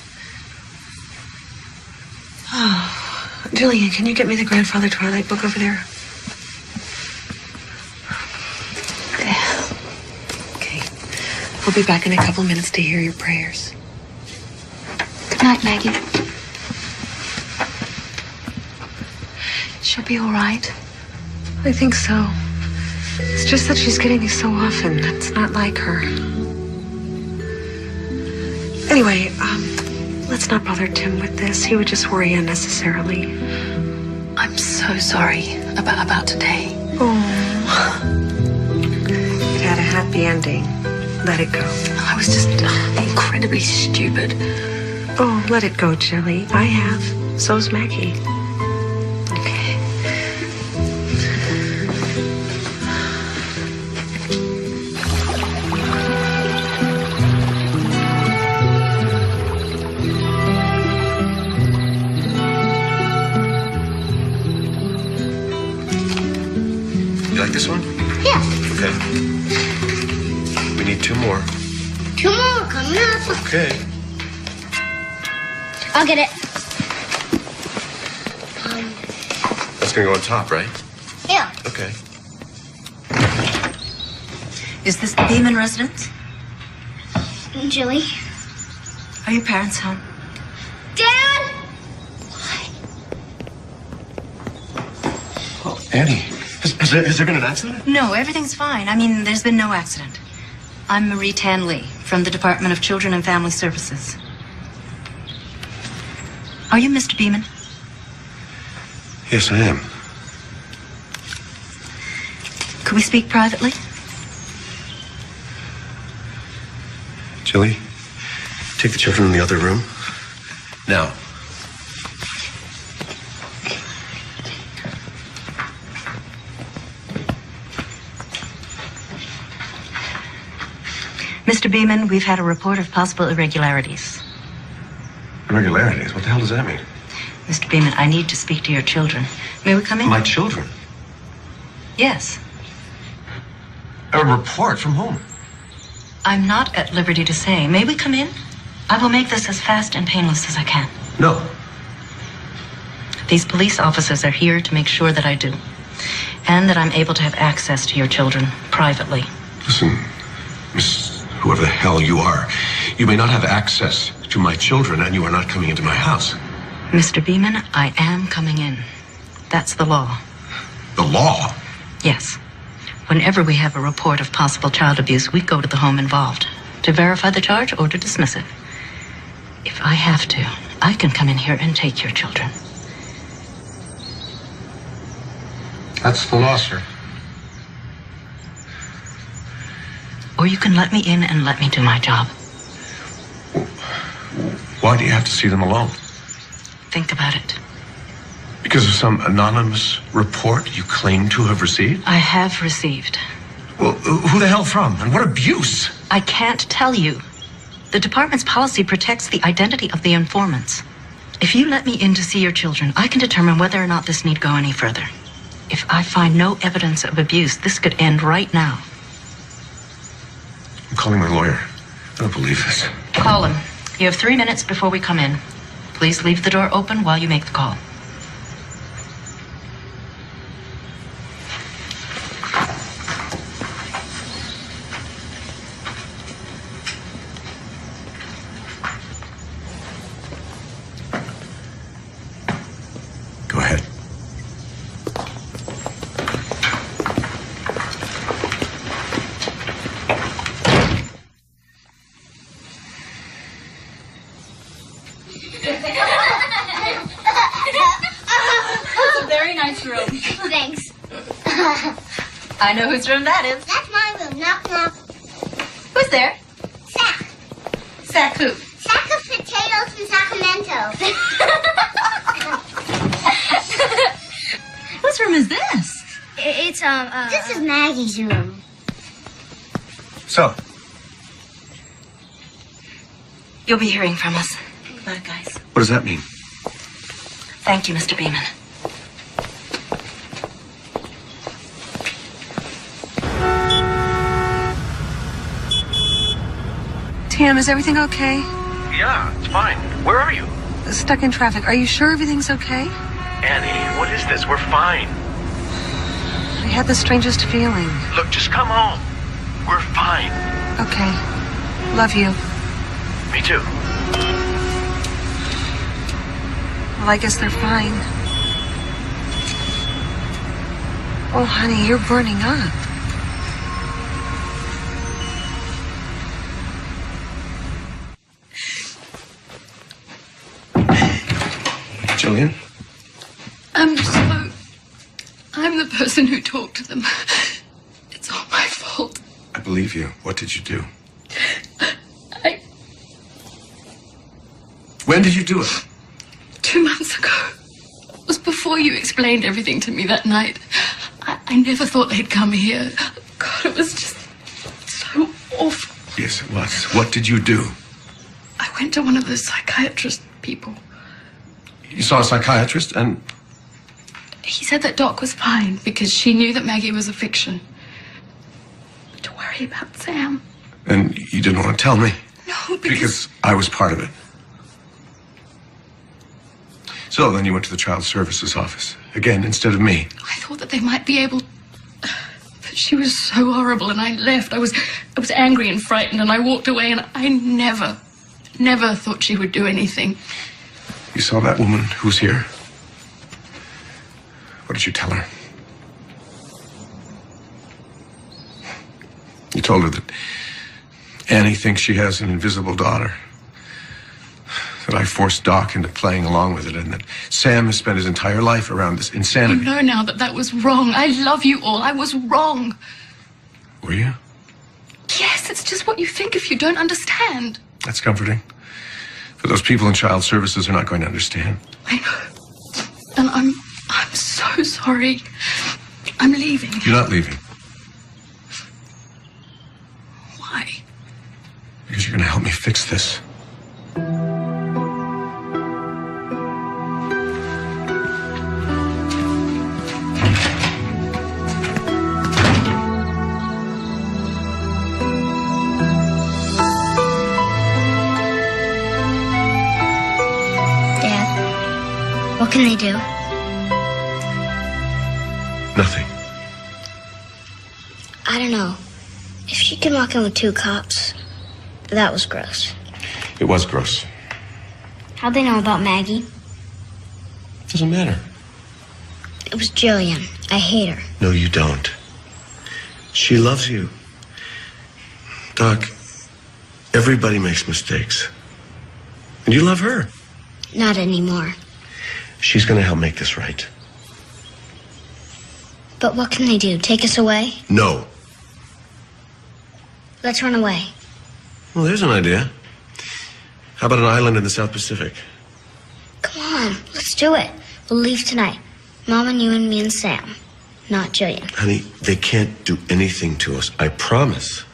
Oh, Jillian, can you get me the Grandfather Twilight book over there? Okay. I'll be back in a couple minutes to hear your prayers. Good night, Maggie. She'll be all right. I think so. It's just that she's getting these so often. That's not like her. Anyway, let's not bother Tim with this. He would just worry unnecessarily. I'm so sorry about today. Oh. It had a happy ending. Let it go. I was just incredibly stupid. Oh, let it go, Jilly. I have. So's Maggie. Okay. You like this one? Yeah. Okay. We need 2 more. 2 more coming up. Okay. I'll get it. That's gonna go on top, right? Yeah. Okay. Is this the Beeman residence? Jilly. Are your parents home? Dad! Oh, Annie, has there been an accident? No, everything's fine. I mean, there's been no accident. I'm Marie Tanley from the Department of Children and Family Services. Are you Mr. Beeman? Yes, I am. Could we speak privately? Jilly, take the children in the other room. Now. Mr. Beeman, we've had a report of possible irregularities. Irregularities? What the hell does that mean? Mr. Beeman, I need to speak to your children. May we come in? My children? Yes. A report from whom? I'm not at liberty to say. May we come in? I will make this as fast and painless as I can. No. These police officers are here to make sure that I do. And that I'm able to have access to your children privately. Listen, Miss whoever the hell you are, you may not have access to my children and you are not coming into my house. Mr. Beeman, I am coming in. That's the law. The law? Yes. Whenever we have a report of possible child abuse, we go to the home involved to verify the charge or to dismiss it. If I have to, I can come in here and take your children. That's the law, sir. Or you can let me in and let me do my job. Why do you have to see them alone? Think about it. Because of some anonymous report you claim to have received? I have received. Well, who the hell from? And what abuse? I can't tell you. The department's policy protects the identity of the informants. If you let me in to see your children, I can determine whether or not this need go any further. If I find no evidence of abuse, this could end right now. I'm calling my lawyer. I don't believe this. Call him. You have 3 minutes before we come in. Please leave the door open while you make the call. Go ahead. It's a very nice room. Thanks. I know whose room that is. That's my room. Knock, knock. Who's there? Sack. Sack who? Sack of potatoes from Sacramento. Whose room is this? It's, This is Maggie's room. So, You'll be hearing from us. Bye, guys. what does that mean? Thank you, Mr. Beeman. Tim, is everything okay? Yeah, it's fine. Where are you? Stuck in traffic. Are you sure everything's okay? Annie, what is this? We're fine. I had the strangest feeling. Look, just come home. We're fine. Okay. Love you. Me too. Well, I guess they're fine. Oh, honey, you're burning up. Jillian? I'm the person who talked to them. It's all my fault. I believe you. What did you do? When did you do it? 2 months ago. It was before you explained everything to me that night. I never thought they'd come here. God, it was just so awful. Yes, it was. What did you do? I went to one of those psychiatrist people. You saw a psychiatrist and... He said that Doc was fine because she knew that Maggie was a fiction. But to worry about Sam. And you didn't want to tell me? No, Because I was part of it. So then you went to the child services office. Again, instead of me. I thought that they might be able... But she was so horrible and I left. I was angry and frightened and I walked away and I never thought she would do anything. You saw that woman who's here? What did you tell her? You told her that Annie thinks she has an invisible daughter. That I forced Doc into playing along with it, and that Sam has spent his entire life around this I insanity. know now that that was wrong. I love you all. I was wrong. Were you? Yes, it's just what you think if you don't understand. That's comforting. But those people in child services are not going to understand. I know. And I'm so sorry. I'm leaving. You're not leaving. Why? Because you're going to help me fix this. What can they do? Nothing. I don't know. If she can walk in with 2 cops, that was gross. It was gross. How'd they know about Maggie? Doesn't matter. It was Jillian. I hate her. No, you don't. She loves you. Doc, everybody makes mistakes. And you love her. Not anymore. She's going to help make this right. But what can they do? Take us away? No. Let's run away. Well, there's an idea. How about an island in the South Pacific? Come on, let's do it. We'll leave tonight. Mom and you and me and Sam. Not Jillian. Honey, they can't do anything to us. I promise.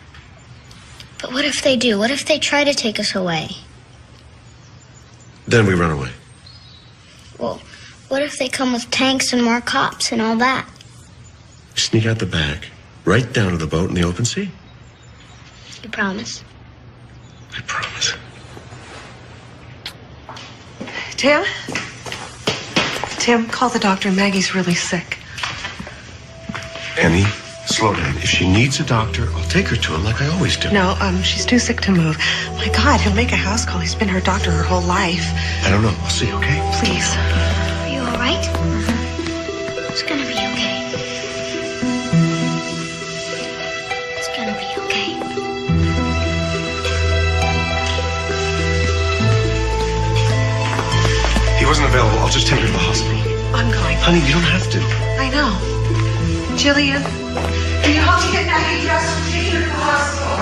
But what if they do? What if they try to take us away? Then we run away. Well, what if they come with tanks and more cops and all that? Sneak out the back, right down to the boat in the open sea. You promise? I promise. Tim? Tim, call the doctor. Maggie's really sick. Annie, slow down. If she needs a doctor, I'll take her to him like I always do. No, she's too sick to move. My God, he'll make a house call. He's been her doctor her whole life. I don't know. I'll see, okay? Please. Are you all right? It's gonna be okay. It's gonna be okay. He wasn't available. I'll just take her to the hospital. I'm going. Honey, you don't have to. I know. Jillian, Can you help me get Maggie dressed and take her to the hospital?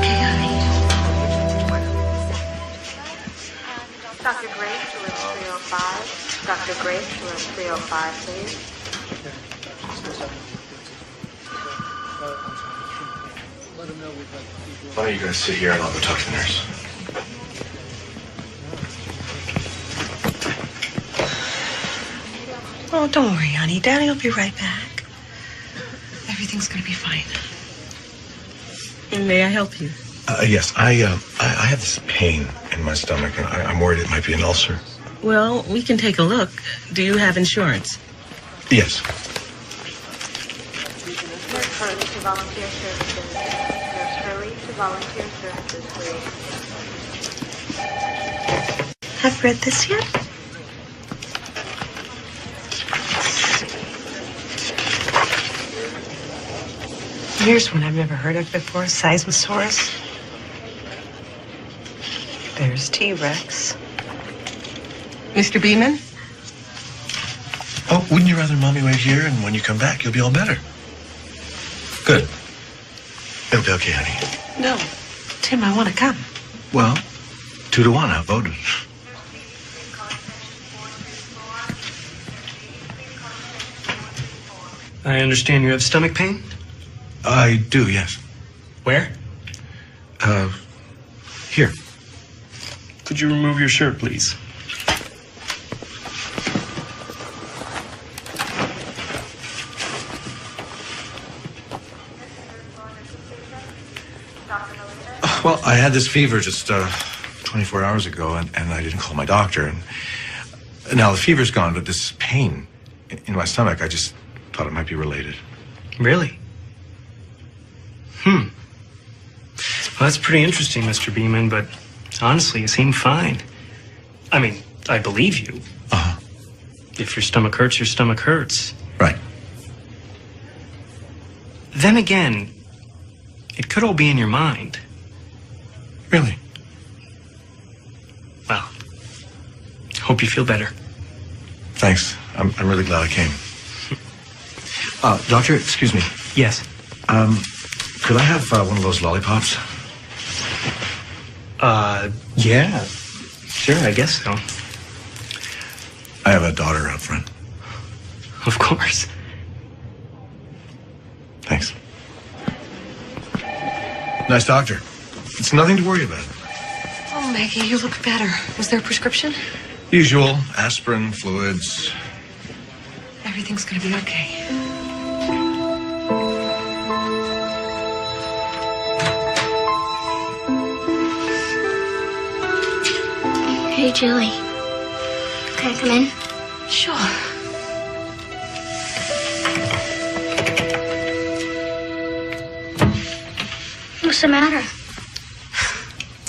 Okay, honey. Dr. Grace to room 305. Dr. Grace to room 305, please. Why don't you guys sit here and I'll go talk to the nurse. Oh, don't worry, honey. Daddy will be right back. Everything's gonna be fine. May I help you? Yes, I have this pain in my stomach, and I'm worried it might be an ulcer. Well, we can take a look. Do you have insurance? Yes. Nurse Hurley to volunteer services. Nurse Hurley to volunteer services, please. Have read this yet? Here's one I've never heard of before, Seismosaurus. There's T-Rex. Mr. Beeman? Oh, wouldn't you rather Mommy wait here, and when you come back, you'll be all better? Good. It'll be okay, honey. No. Tim, I want to come. Well, 2-1, outvoted. I understand you have stomach pain? I do, yes. Where? Here. Could you remove your shirt, please? Well, I had this fever just 24 hours ago, and I didn't call my doctor. And now the fever's gone, but this pain in my stomach, I just thought it might be related. Really? Well, that's pretty interesting, Mr. Beeman, but honestly, you seem fine. I mean, I believe you. Uh-huh. If your stomach hurts, your stomach hurts. Right. Then again, it could all be in your mind. Really? Well, hope you feel better. Thanks. I'm really glad I came. Doctor, excuse me. Yes. Could I have one of those lollipops? Yeah. Sure, I guess so. I have a daughter out front. Of course. Thanks. Nice doctor. It's nothing to worry about. Oh, Maggie, you look better. Was there a prescription? Usual, aspirin, fluids. Everything's gonna be okay. Hey, Julie. Can I come in? Sure. What's the matter?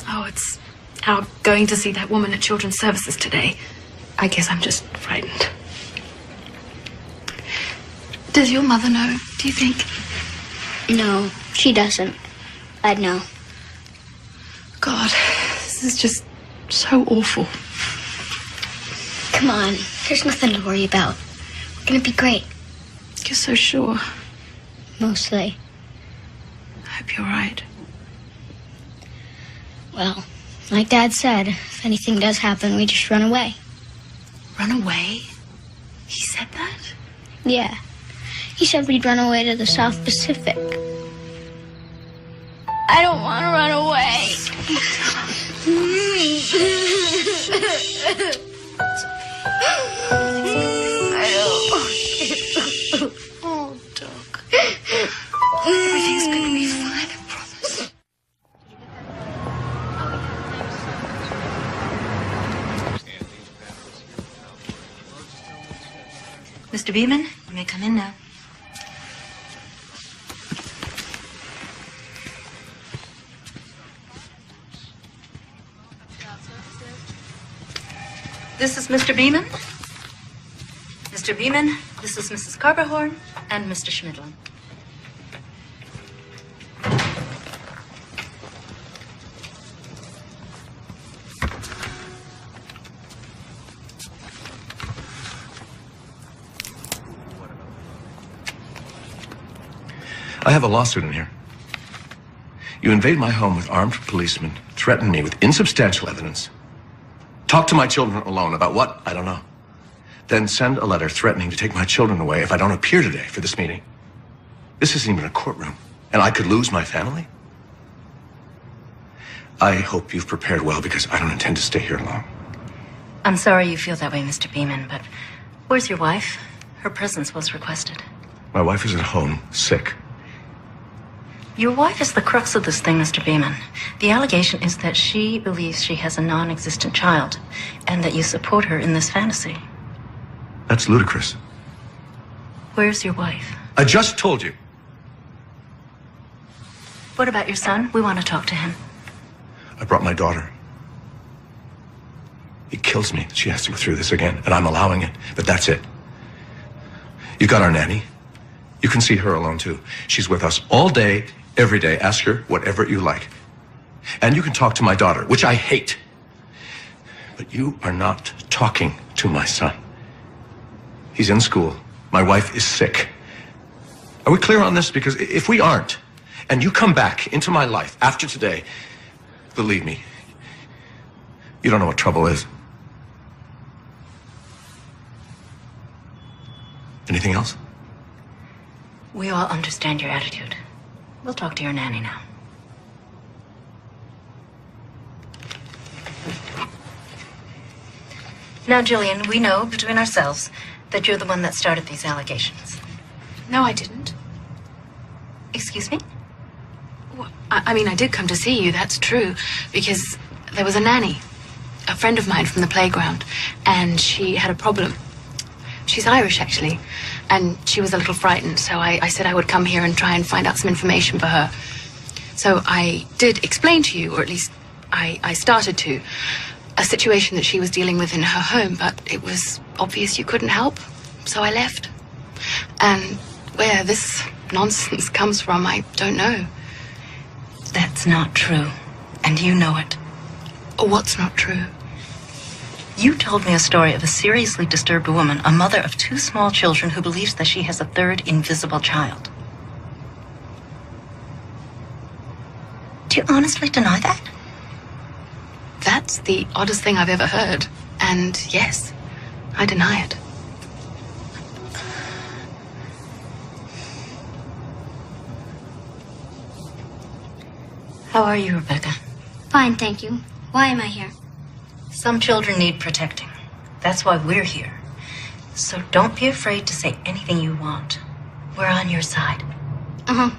Oh, it's our going to see that woman at Children's Services today. I guess I'm just frightened. Does your mother know, do you think? No, she doesn't. I'd know. God, this is just so awful. Come on, there's nothing to worry about. We're gonna be great. You're so sure. Mostly. I hope you're right. Well, like Dad said, if anything does happen, we just run away. Run away? He said that? Yeah. He said we'd run away to the South Pacific. I don't want to run away. Oh, Doc. Everything's gonna be fine, I promise. Mr. Beeman, you may come in now. This is Mr. Beeman. Mr. Beeman, this is Mrs. Carberhorn and Mr. Schmidlin. I have a lawsuit in here. You invade my home with armed policemen, threaten me with insubstantial evidence, talk to my children alone about what? I don't know. Then send a letter threatening to take my children away if I don't appear today for this meeting. This isn't even a courtroom, and I could lose my family. I hope you've prepared well, because I don't intend to stay here long. I'm sorry you feel that way, Mr. Beeman, but where's your wife? Her presence was requested. My wife is at home, sick. Your wife is the crux of this thing, Mr. Beeman. The allegation is that she believes she has a non-existent child, and that you support her in this fantasy. That's ludicrous. Where's your wife? I just told you. What about your son? We want to talk to him. I brought my daughter. It kills me that she has to go through this again, and I'm allowing it, but that's it. You got our nanny. You can see her alone, too. She's with us all day, every day. Ask her whatever you like. And you can talk to my daughter, which I hate. But you are not talking to my son. He's in school. My wife is sick. Are we clear on this? Because if we aren't, and you come back into my life after today, believe me, you don't know what trouble is. Anything else? We all understand your attitude. We'll talk to your nanny now. Now, Jillian, we know between ourselves that you're the one that started these allegations. No, I didn't. Excuse me? Well, I mean, I did come to see you, that's true, because there was a nanny, a friend of mine from the playground, and she had a problem. She's Irish, actually, and she was a little frightened, so I said I would come here and try and find out some information for her. So I did explain to you, or at least I started to, a situation that she was dealing with in her home, but it was obvious you couldn't help, so I left. And where this nonsense comes from, I don't know. That's not true, and you know it. What's not true? You told me a story of a seriously disturbed woman, a mother of 2 small children who believes that she has a 3rd invisible child. Do you honestly deny that? That's the oddest thing I've ever heard. And yes, I deny it. How are you, Rebecca? Fine, thank you. Why am I here? Some children need protecting. That's why we're here. So don't be afraid to say anything you want. We're on your side. Uh-huh.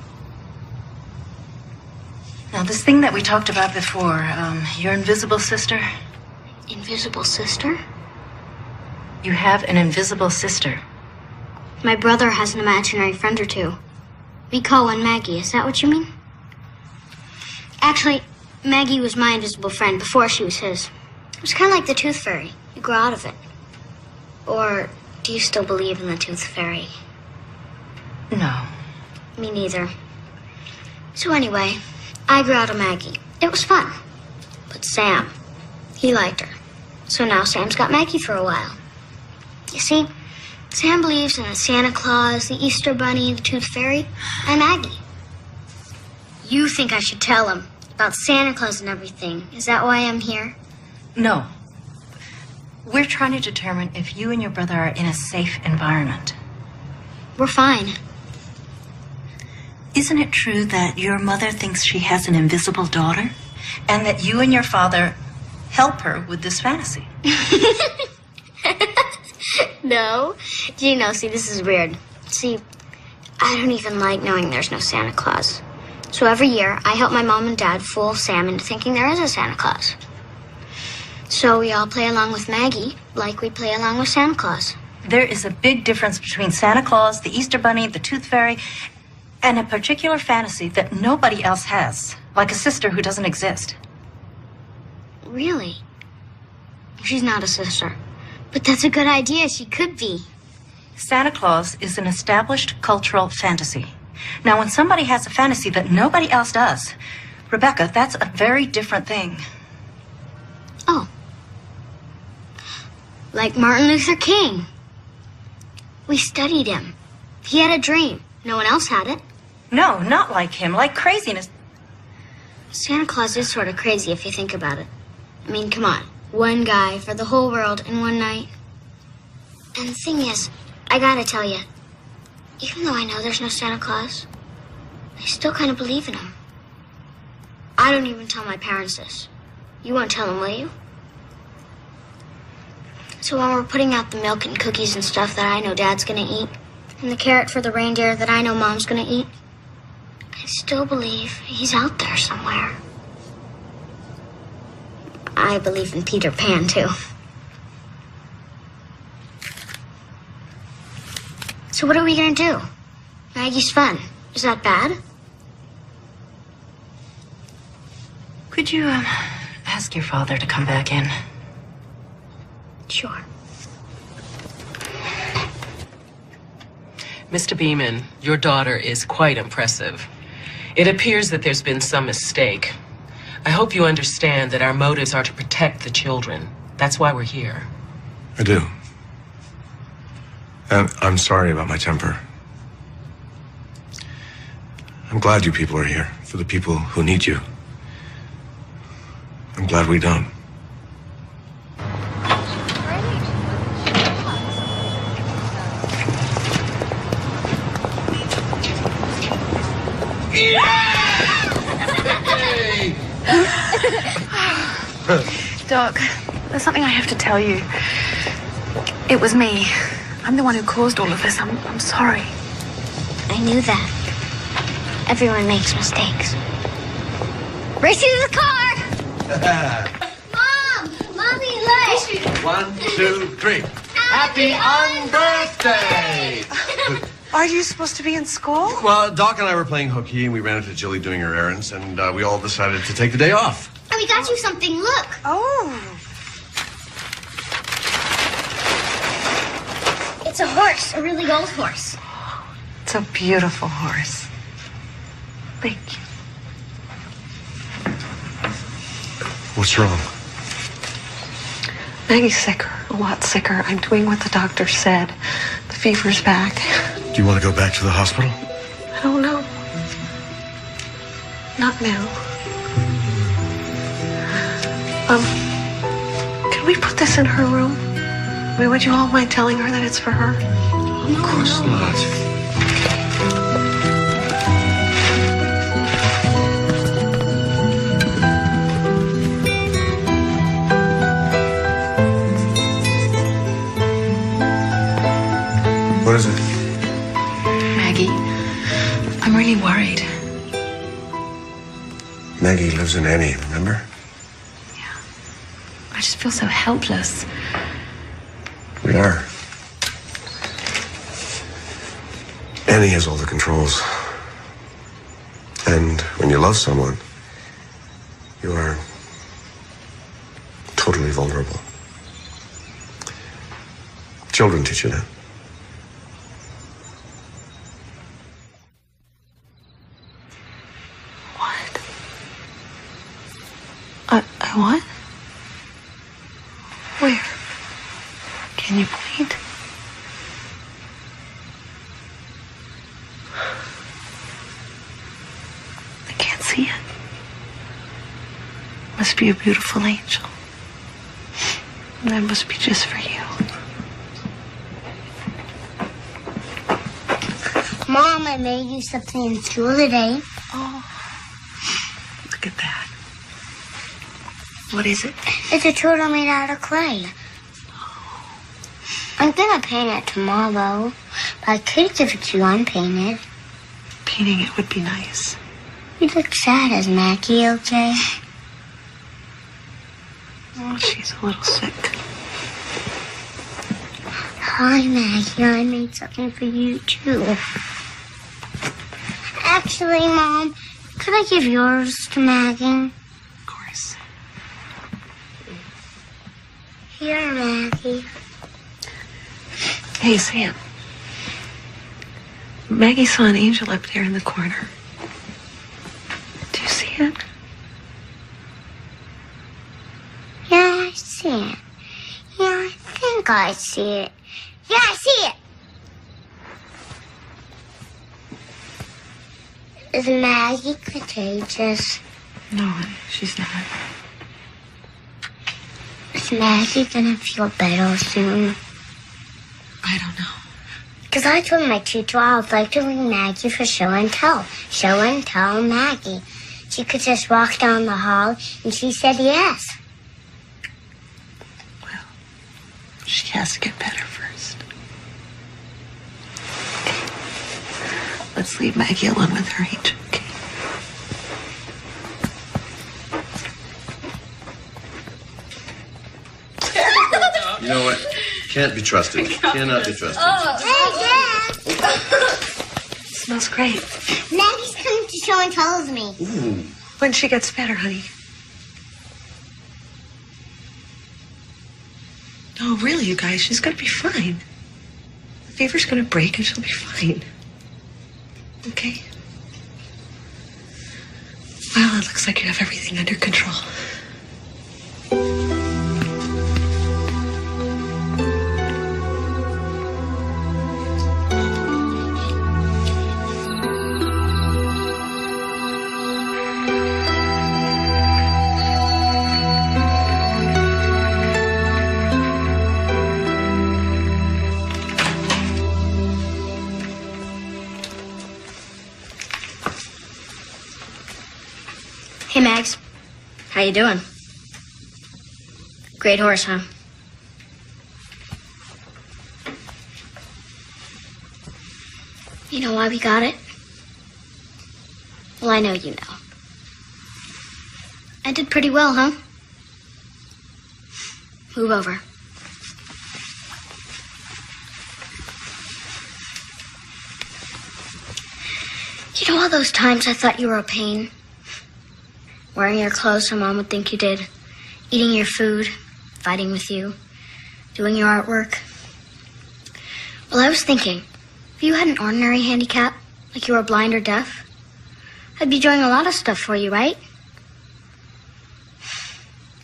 Now, this thing that we talked about before, your invisible sister. Invisible sister? You have an invisible sister. My brother has an imaginary friend or two. We call one Maggie. Is that what you mean? Actually, Maggie was my invisible friend before she was his. It was kind of like the Tooth Fairy. You grow out of it. Or do you still believe in the Tooth Fairy? No. Me neither. So anyway, I grew out of Maggie. It was fun. But Sam, he liked her. So now Sam's got Maggie for a while. You see, Sam believes in the Santa Claus, the Easter Bunny, the Tooth Fairy, and Maggie. You think I should tell him about Santa Claus and everything. Is that why I'm here? No. We're trying to determine if you and your brother are in a safe environment. We're fine. Isn't it true that your mother thinks she has an invisible daughter? And that you and your father help her with this fantasy? No. Gino, see, this is weird. See, I don't even like knowing there's no Santa Claus. So every year, I help my mom and dad fool Sam into thinking there is a Santa Claus. So we all play along with Maggie like we play along with Santa Claus. There is a big difference between Santa Claus, the Easter Bunny, the Tooth Fairy, and a particular fantasy that nobody else has, like a sister who doesn't exist. Really? She's not a sister. But that's a good idea. She could be. Santa Claus is an established cultural fantasy. Now, when somebody has a fantasy that nobody else does, Rebecca, that's a very different thing. Oh. Like Martin Luther King. We studied him. He had a dream. No one else had it. No, not like him. Like craziness. Santa Claus is sort of crazy if you think about it. I mean, come on. One guy for the whole world in one night. And the thing is, I gotta tell you, even though I know there's no Santa Claus, I still kind of believe in him. I don't even tell my parents this. You won't tell them, will you? So when we're putting out the milk and cookies and stuff that I know Dad's gonna eat, and the carrot for the reindeer that I know Mom's gonna eat, I still believe he's out there somewhere. I believe in Peter Pan, too. So what are we gonna do? Maggie's fun. Is that bad? Could you, ask your father to come back in? Sure. Mr. Beeman, your daughter is quite impressive. It appears that there's been some mistake. I hope you understand that our motives are to protect the children. That's why we're here. I do. And I'm sorry about my temper. I'm glad you people are here, for the people who need you. I'm glad we don't. Doc, there's something I have to tell you. It was me. I'm the one who caused all of this. I'm sorry. I knew that. Everyone makes mistakes. Race you to the car! Mom! Mommy, look! 1, 2, 3. Happy unbirthday! Are you supposed to be in school? Well, Doc and I were playing hooky, and we ran into Jilly doing her errands, and we all decided to take the day off. And we got you something, look! Oh. It's a horse, a really old horse. It's a beautiful horse. Thank you. What's wrong? Maggie's sicker, a lot sicker. I'm doing what the doctor said. The fever's back. Do you want to go back to the hospital? I don't know. Not now. Can we put this in her room? I mean, would you all mind telling her that it's for her? Of course not. What is it? Maggie, I'm really worried. Maggie lives in Annie, remember? I just feel so helpless. We are. Annie has all the controls. And when you love someone, you are totally vulnerable. Children teach you that. What? Where? Can you point? I can't see it. Must be a beautiful angel. And that must be just for you. Mom, I made you something in school today. Oh, look at that. What is it? It's a turtle made out of clay. I'm gonna paint it tomorrow, but I could give it to you unpainted. Painting it would be nice. You look sad. Is Maggie okay? Oh, she's a little sick. Hi, Maggie. I made something for you, too. Actually, Mom, could I give yours to Maggie? Of course. Here, Maggie. Hey, Sam. Maggie saw an angel up there in the corner. Do you see it? Yeah, I see it. Yeah, I think I see it. Yeah, I see it. Is Maggie contagious? No, she's not. Is Maggie gonna feel better soon? I don't know. Because I told my teacher I would like to bring Maggie for show and tell. Show and tell Maggie. She could just walk down the hall, and she said yes. Well, she has to get better first. Okay. Let's leave Maggie alone with her age, okay? You know what? Can't be trusted. Cannot be trusted. Hey, Dad! Smells great. Maggie's coming to show and tell with me. Ooh. When she gets better, honey. No, really, you guys, she's gonna be fine. The fever's gonna break and she'll be fine. Okay? Well, it looks like you have everything under control. Hey, Mags. How you doing? Great horse, huh? You know why we got it? Well, I know you know. I did pretty well, huh? Move over. You know all those times I thought you were a pain? Wearing your clothes so Mom would think you did. Eating your food. Fighting with you. Doing your artwork. Well, I was thinking, if you had an ordinary handicap, like you were blind or deaf, I'd be doing a lot of stuff for you, right?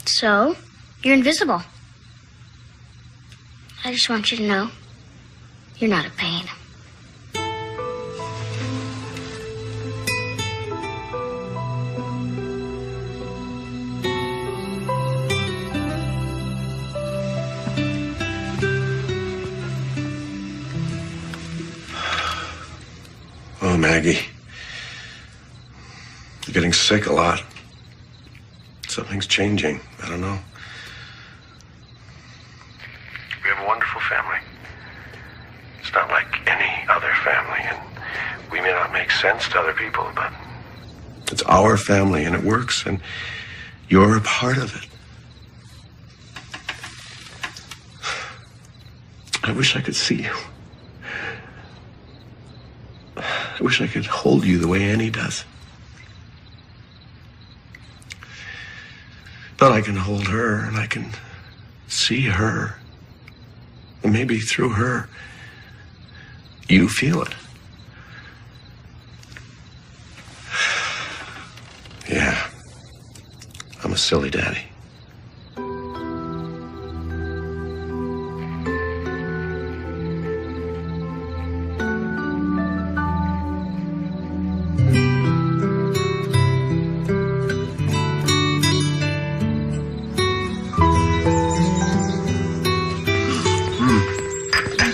So, you're invisible. I just want you to know, you're not a pain. Oh, Maggie. You're getting sick a lot. Something's changing. I don't know. We have a wonderful family. It's not like any other family, and we may not make sense to other people, but it's our family, and it works, and you're a part of it. I wish I could see you. I wish I could hold you the way Annie does. But I can hold her, and I can see her. And maybe through her, you feel it. Yeah, I'm a silly daddy.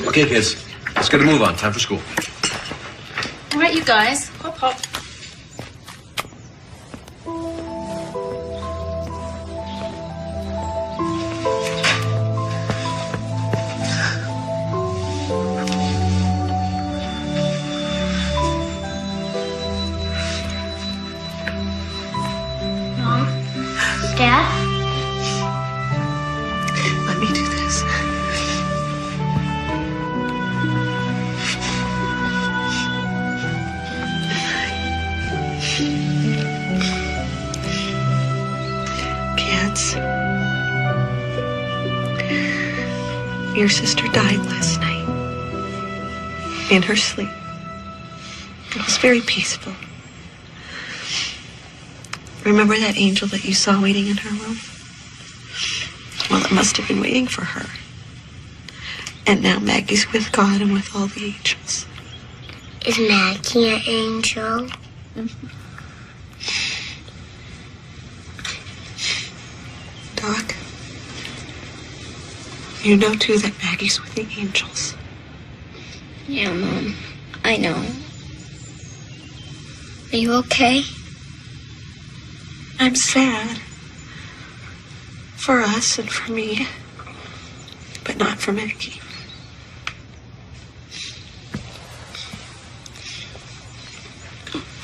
Okay, kids, let's get a move on. Time for school. All right, you guys. Hop, hop. Mom? Dad? Let me do this. Kids, your sister died last night in her sleep. It was very peaceful. Remember that angel that you saw waiting in her room? Well, it must have been waiting for her. And now Maggie's with God and with all the angels. Is Maggie an angel? Doc, you know too that Maggie's with the angels. Yeah, Mom. I know. Are you okay? I'm sad. For us and for me. But not for Maggie.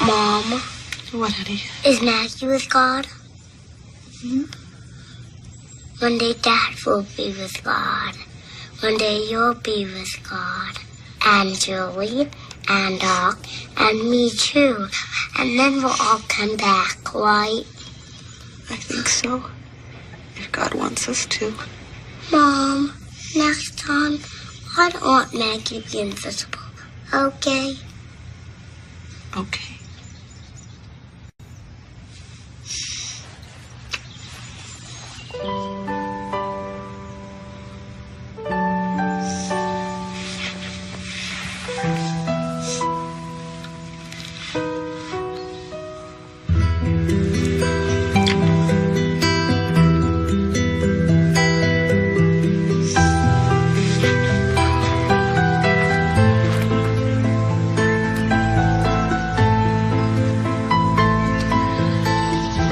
Mom. What, honey? Is Maggie with God? One day Dad will be with God. One day you'll be with God. And Julie, and Doc, and me too. And then we'll all come back, right? I think so. If God wants us to. Mom, next time, I don't want Maggie to be invisible. Okay? Okay.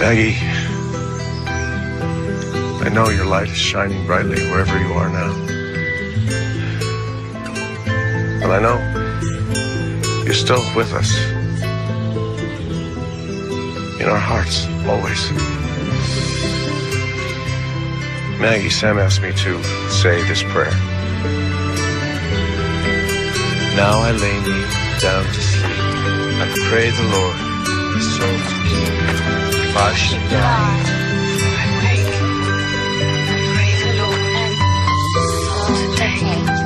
Maggie, I know your light is shining brightly wherever you are now. And I know you're still with us. In our hearts, always. Maggie, Sam asked me to say this prayer. Now I lay me down to sleep. I pray the Lord my soul to keep. If I should die, I wake. I pray the Lord my soul to take.